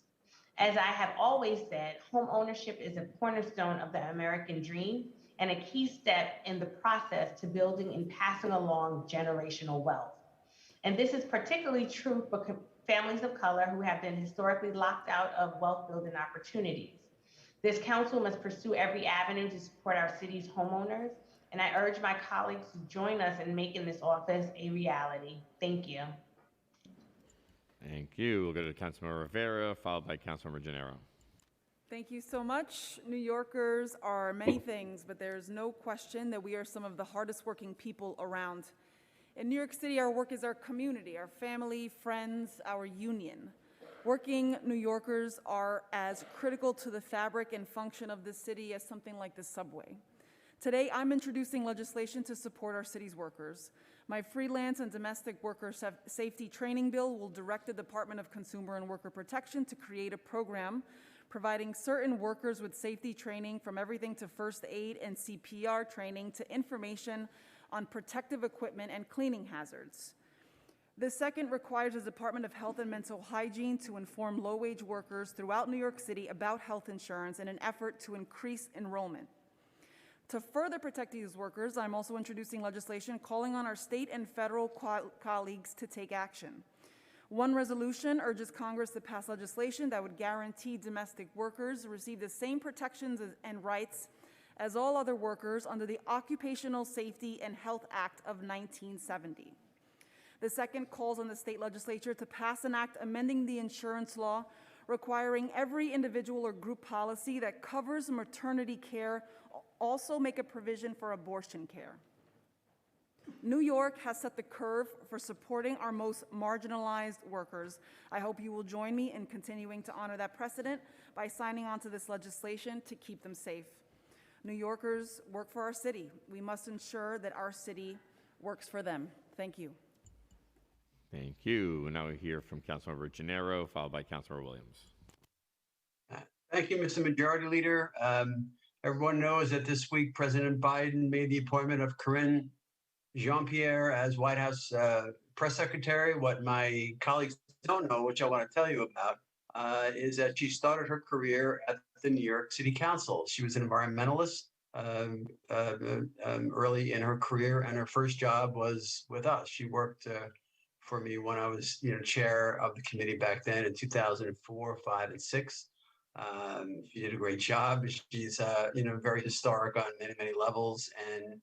As I have always said, home ownership is a cornerstone of the American dream and a key step in the process to building and passing along generational wealth. And this is particularly true for families of color who have been historically locked out of wealth building opportunities. This council must pursue every avenue to support our city's homeowners, and I urge my colleagues to join us in making this office a reality. Thank you. Thank you. We'll go to Councilmember Rivera, followed by Councilmember Gennaro. Thank you so much. New Yorkers are many things, but there's no question that we are some of the hardest working people around. In New York City, our work is our community, our family, friends, our union. Working New Yorkers are as critical to the fabric and function of the city as something like the subway. Today, I'm introducing legislation to support our city's workers. My freelance and domestic worker safety training bill will direct the Department of Consumer and Worker Protection to create a program providing certain workers with safety training from everything to first aid and CPR training to information on protective equipment and cleaning hazards. The second requires the Department of Health and Mental Hygiene to inform low-wage workers throughout New York City about health insurance in an effort to increase enrollment. To further protect these workers, I'm also introducing legislation calling on our state and federal colleagues to take action. One resolution urges Congress to pass legislation that would guarantee domestic workers receive the same protections and rights as all other workers under the Occupational Safety and Health Act of 1970. The second calls on the state legislature to pass an act amending the insurance law, requiring every individual or group policy that covers maternity care also make a provision for abortion care. New York has set the curve for supporting our most marginalized workers. I hope you will join me in continuing to honor that precedent by signing on to this legislation to keep them safe. New Yorkers work for our city. We must ensure that our city works for them. Thank you. Thank you. Now we hear from Councilmember Gennaro, followed by Councilmember Williams. Thank you, Mr. Majority Leader. Everyone knows that this week President Biden made the appointment of Corinne Jean-Pierre as White House press secretary. What my colleagues don't know, which I want to tell you about, is that she started her career at the New York City Council. She was an environmentalist early in her career, and her first job was with us. She worked for me when I was, chair of the committee back then in 2004, 5, and 6. She did a great job. She's, very historic on many, many levels. And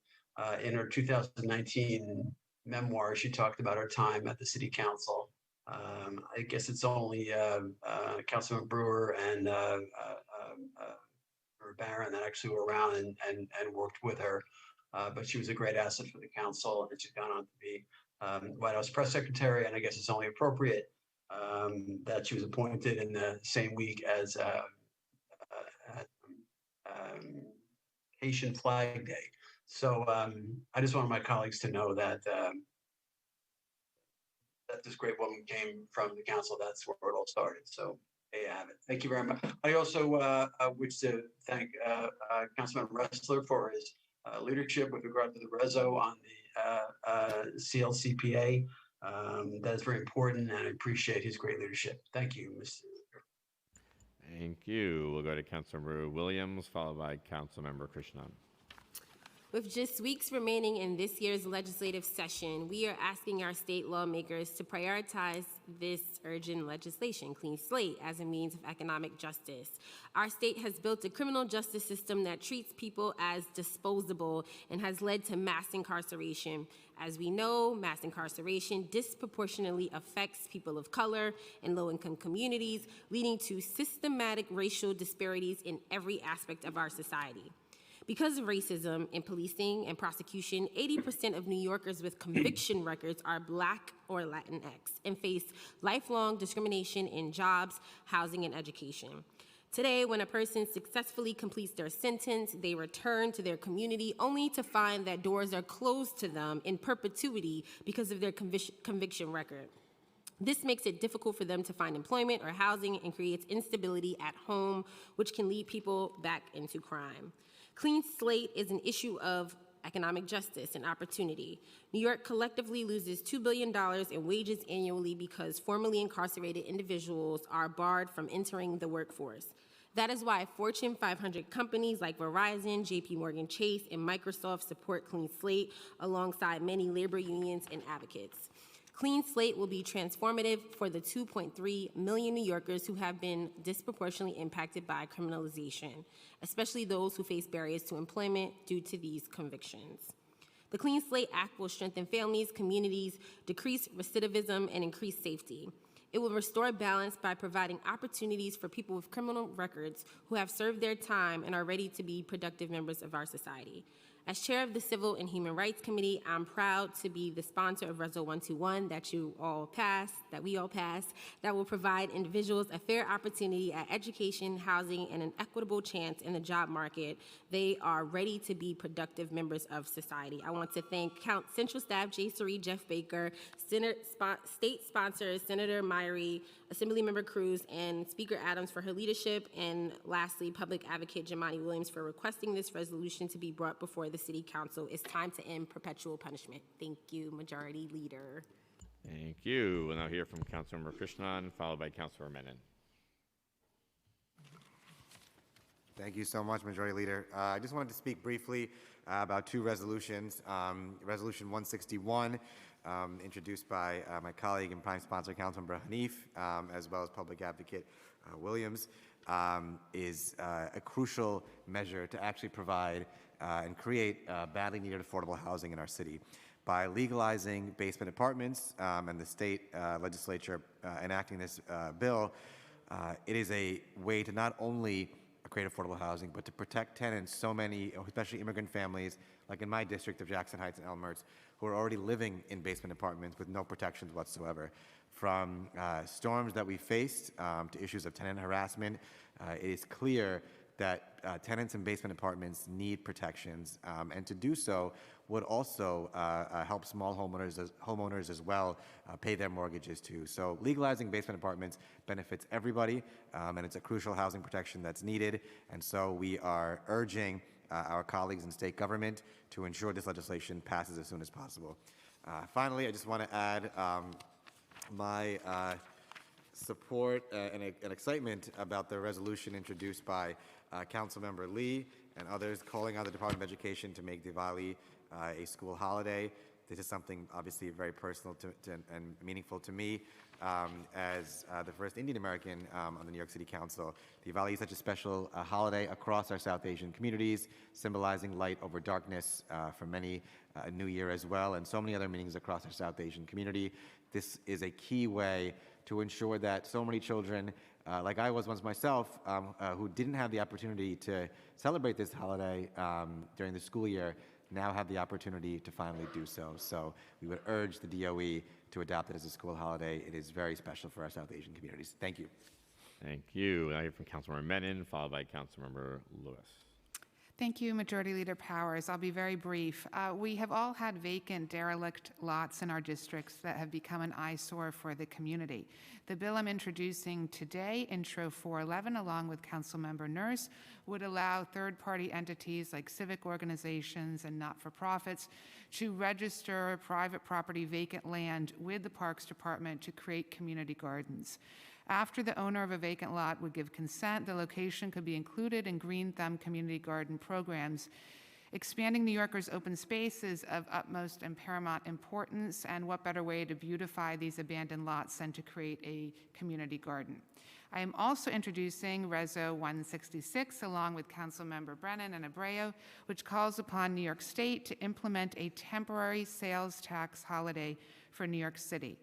in her 2019 memoir, she talked about her time at the City Council. I guess it's only Councilman Brewer and Barron that actually were around and worked with her. But she was a great asset for the council, and she's gone on to be White House press secretary. And I guess it's only appropriate that she was appointed in the same week as Haitian Flag Day. So I just wanted my colleagues to know that that this great woman came from the council. That's where it all started. So there you have it. Thank you very much. I also wish to thank Councilman Ressler for his leadership with regard to the reso on the CLCPA. That is very important, and I appreciate his great leadership. Thank you, Mr. Thank you. We'll go to Councilmember Williams, followed by Councilmember Krishnan. With just weeks remaining in this year's legislative session, we are asking our state lawmakers to prioritize this urgent legislation, Clean Slate, as a means of economic justice. Our state has built a criminal justice system that treats people as disposable and has led to mass incarceration. As we know, mass incarceration disproportionately affects people of color and low-income communities, leading to systematic racial disparities in every aspect of our society. Because of racism in policing and prosecution, 80% of New Yorkers with conviction records are Black or Latinx and face lifelong discrimination in jobs, housing, and education. Today, when a person successfully completes their sentence, they return to their community only to find that doors are closed to them in perpetuity because of their conviction record. This makes it difficult for them to find employment or housing and creates instability at home, which can lead people back into crime. Clean Slate is an issue of economic justice and opportunity. New York collectively loses $2 billion in wages annually because formerly incarcerated individuals are barred from entering the workforce. That is why Fortune 500 companies like Verizon, JP Morgan Chase, and Microsoft support Clean Slate alongside many labor unions and advocates. Clean Slate will be transformative for the 2.3 million New Yorkers who have been disproportionately impacted by criminalization, especially those who face barriers to employment due to these convictions. The Clean Slate Act will strengthen families, communities, decrease recidivism, and increase safety. It will restore balance by providing opportunities for people with criminal records who have served their time and are ready to be productive members of our society. As chair of the Civil and Human Rights Committee, I'm proud to be the sponsor of Reso 121 that we all passed, that will provide individuals a fair opportunity at education, housing, and an equitable chance in the job market. They are ready to be productive members of society. I want to thank Central Staff Jay Suri, Jeff Baker, state sponsors Senator Myrie, Assemblymember Cruz, and Speaker Adams for her leadership, and lastly, Public Advocate Jamani Williams for requesting this resolution to be brought before the City Council. It's time to end perpetual punishment. Thank you, Majority Leader. Thank you. We'll now hear from Councilmember Krishnan, followed by Councilmember Menon. Thank you so much, Majority Leader. I just wanted to speak briefly about two resolutions. Resolution 161, introduced by my colleague and prime sponsor, Councilmember Hanif, as well as Public Advocate Williams, is a crucial measure to actually provide and create badly needed affordable housing in our city. By legalizing basement apartments and the state legislature enacting this bill, it is a way to not only create affordable housing, but to protect tenants, so many, especially immigrant families, like in my district of Jackson Heights and Elmhurst, who are already living in basement apartments with no protections whatsoever. From storms that we faced to issues of tenant harassment, it is clear that tenants in basement apartments need protections, and to do so would also help small homeowners as well pay their mortgages too. So legalizing basement apartments benefits everybody, and it's a crucial housing protection that's needed. And so we are urging our colleagues in state government to ensure this legislation passes as soon as possible. Finally, I just want to add my support and excitement about the resolution introduced by Councilmember Lee and others calling on the Department of Education to make Diwali a school holiday. This is something obviously very personal and meaningful to me as the first Indian American on the New York City Council. Diwali is such a special holiday across our South Asian communities, symbolizing light over darkness for many, New Year as well, and so many other meanings across our South Asian community. This is a key way to ensure that so many children, like I was once myself, who didn't have the opportunity to celebrate this holiday during the school year, now have the opportunity to finally do so. So we would urge the DOE to adopt it as a school holiday. It is very special for our South Asian communities. Thank you. Thank you. I hear from Councilmember Menon, followed by Councilmember Lewis. Thank you, Majority Leader Powers. I'll be very brief. We have all had vacant, derelict lots in our districts that have become an eyesore for the community. The bill I'm introducing today, Intro 411, along with Councilmember Nurse, would allow third-party entities like civic organizations and not-for-profits to register private property vacant land with the Parks Department to create community gardens. After the owner of a vacant lot would give consent, the location could be included in Green Thumb community garden programs. Expanding New Yorkers' open space is of utmost and paramount importance, and what better way to beautify these abandoned lots than to create a community garden. I am also introducing Reso 166 along with Councilmember Brennan and Abreu, which calls upon New York State to implement a temporary sales tax holiday for New York City.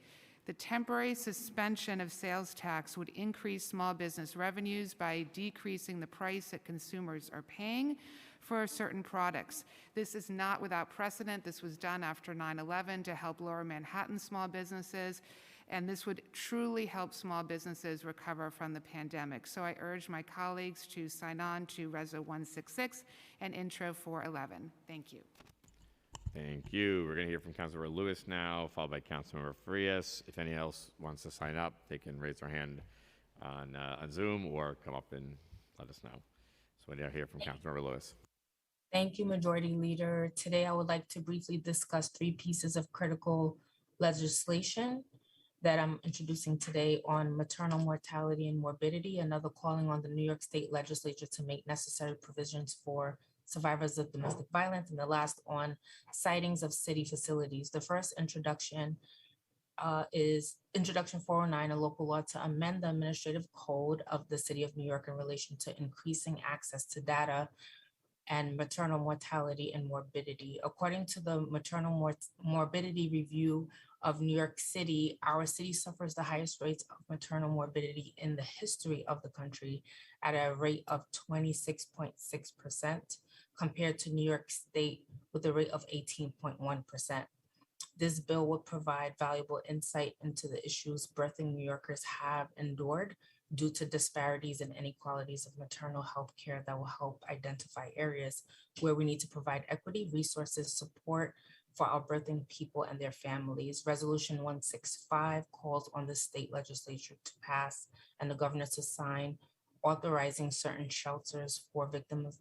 The temporary suspension of sales tax would increase small business revenues by decreasing the price that consumers are paying for certain products. This is not without precedent. This was done after 9/11 to help lower Manhattan small businesses, and this would truly help small businesses recover from the pandemic. So I urge my colleagues to sign on to Reso 166 and Intro 411. Thank you. Thank you. We're going to hear from Councilmember Lewis now, followed by Councilmember Frias. If anyone else wants to sign up, they can raise their hand on Zoom or come up and let us know. So we're going to hear from Councilmember Lewis. Thank you, Majority Leader. Today, I would like to briefly discuss 3 pieces of critical legislation that I'm introducing today on maternal mortality and morbidity, another calling on the New York State Legislature to make necessary provisions for survivors of domestic violence, and the last on sightings of city facilities. The first introduction is Introduction 409, a local law to amend the administrative code of the City of New York in relation to increasing access to data and maternal mortality and morbidity. According to the maternal morbidity review of New York City, our city suffers the highest rates of maternal morbidity in the history of the country at a rate of 26.6%, compared to New York State with a rate of 18.1%. This bill would provide valuable insight into the issues birthing New Yorkers have endured due to disparities and inequalities of maternal health care that will help identify areas where we need to provide equity, resources, support for our birthing people and their families. Resolution 165 calls on the state legislature to pass and the governor to sign, authorizing certain shelters for victims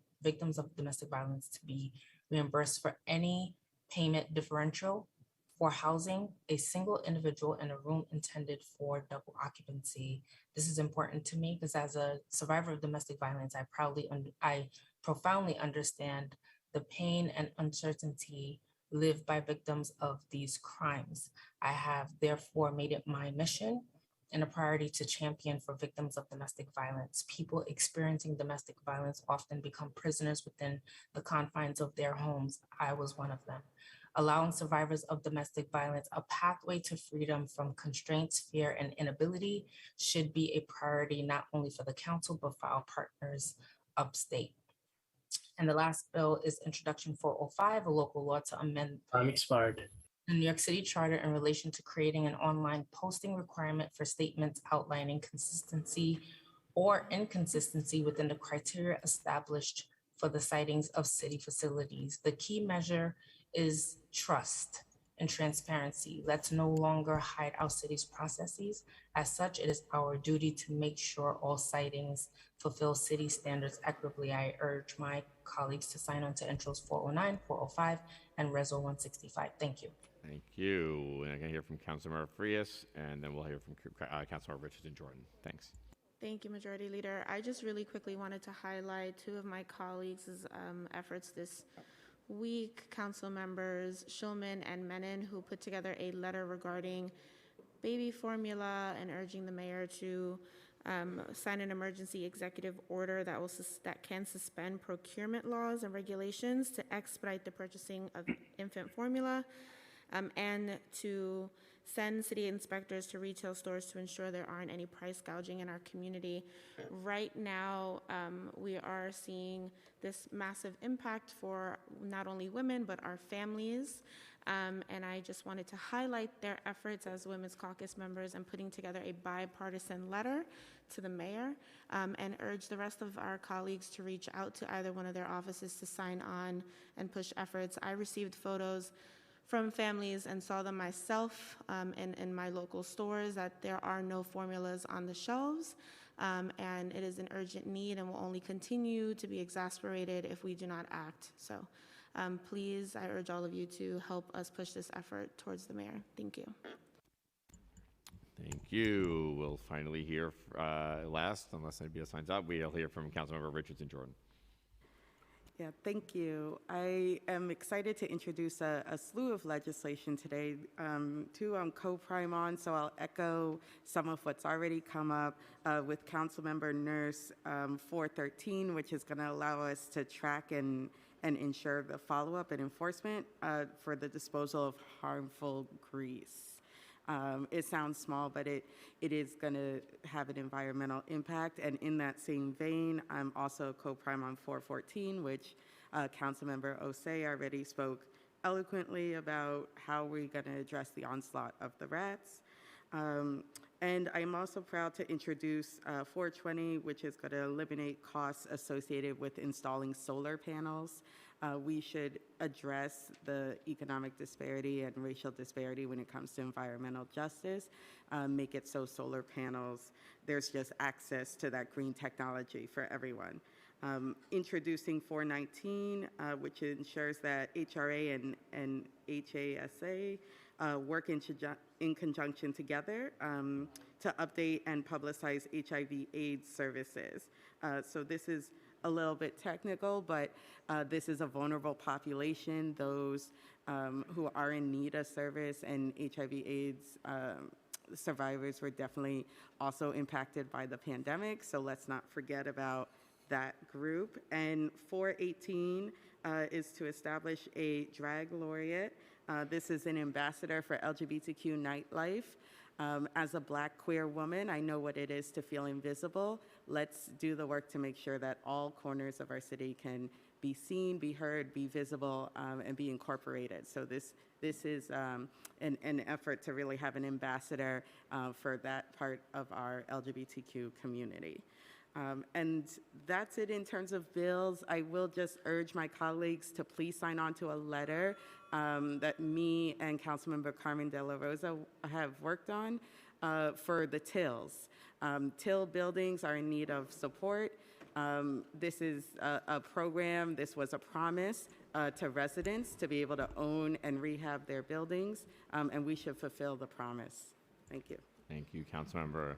of domestic violence to be reimbursed for any payment differential for housing a single individual in a room intended for double occupancy. This is important to me because as a survivor of domestic violence, I profoundly understand the pain and uncertainty lived by victims of these crimes. I have therefore made it my mission and a priority to champion for victims of domestic violence. People experiencing domestic violence often become prisoners within the confines of their homes. I was one of them. allowing survivors of domestic violence a pathway to freedom from constraints, fear, and inability should be a priority not only for the council, but for our partners upstate. And the last bill is Introduction 405, a local law to amend Time expired. the New York City Charter in relation to creating an online posting requirement for statements outlining consistency or inconsistency within the criteria established for the sightings of city facilities. The key measure is trust and transparency. Let's no longer hide our city's processes. As such, it is our duty to make sure all sightings fulfill city standards equitably. I urge my colleagues to sign on to Intros 409, 405, and Reso 165. Thank you. Thank you. And I can hear from Councilmember Frias, and then we'll hear from Councilmember Richardson Jordan. Thanks. Thank you, Majority Leader. I just really quickly wanted to highlight two of my colleagues' efforts this week, Council Members Shulman and Menon, who put together a letter regarding baby formula and urging the mayor to sign an emergency executive order that can suspend procurement laws and regulations to expedite the purchasing of infant formula, and to send city inspectors to retail stores to ensure there aren't any price gouging in our community. Right now, we are seeing this massive impact for not only women, but our families. And I just wanted to highlight their efforts as Women's Caucus members in putting together a bipartisan letter to the mayor, and urge the rest of our colleagues to reach out to either one of their offices to sign on and push efforts. I received photos from families and saw them myself in my local stores that there are no formulas on the shelves, and it is an urgent need and will only continue to be exacerbated if we do not act. So please, I urge all of you to help us push this effort towards the mayor. Thank you. Thank you. We'll finally hear last, unless anybody else signs up, we'll hear from Councilmember Richardson Jordan. Yeah, thank you. I am excited to introduce a slew of legislation today. Two I'm co-prime on, so I'll echo some of what's already come up with Councilmember Nurse 413, which is going to allow us to track and ensure the follow-up and enforcement for the disposal of harmful grease. It sounds small, but it is going to have an environmental impact. And in that same vein, I'm also co-prime on 414, which Councilmember Osei already spoke eloquently about how we're going to address the onslaught of the rats. And I'm also proud to introduce 420, which is going to eliminate costs associated with installing solar panels. We should address the economic disparity and racial disparity when it comes to environmental justice, make it so solar panels, there's just access to that green technology for everyone. Introducing 419, which ensures that HRA and HASA work in conjunction together to update and publicize HIV/AIDS services. So this is a little bit technical, but this is a vulnerable population, those who are in need of service, and HIV/AIDS survivors were definitely also impacted by the pandemic, so let's not forget about that group. And 418 is to establish a drag laureate. This is an ambassador for LGBTQ nightlife. As a Black queer woman, I know what it is to feel invisible. Let's do the work to make sure that all corners of our city can be seen, be heard, be visible, and be incorporated. So this is an effort to really have an ambassador for that part of our LGBTQ community. And that's it in terms of bills. I will just urge my colleagues to please sign on to a letter that me and Councilmember Carmen De La Rosa have worked on for the TILs. TIL buildings are in need of support. This is a program, this was a promise to residents to be able to own and rehab their buildings, and we should fulfill the promise. Thank you. Thank you, Councilmember.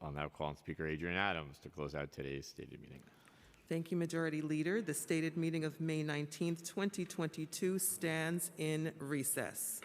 I'll now call on Speaker Adrian Adams to close out today's stated meeting. Thank you, Majority Leader. The stated meeting of May 19th, 2022 stands in recess.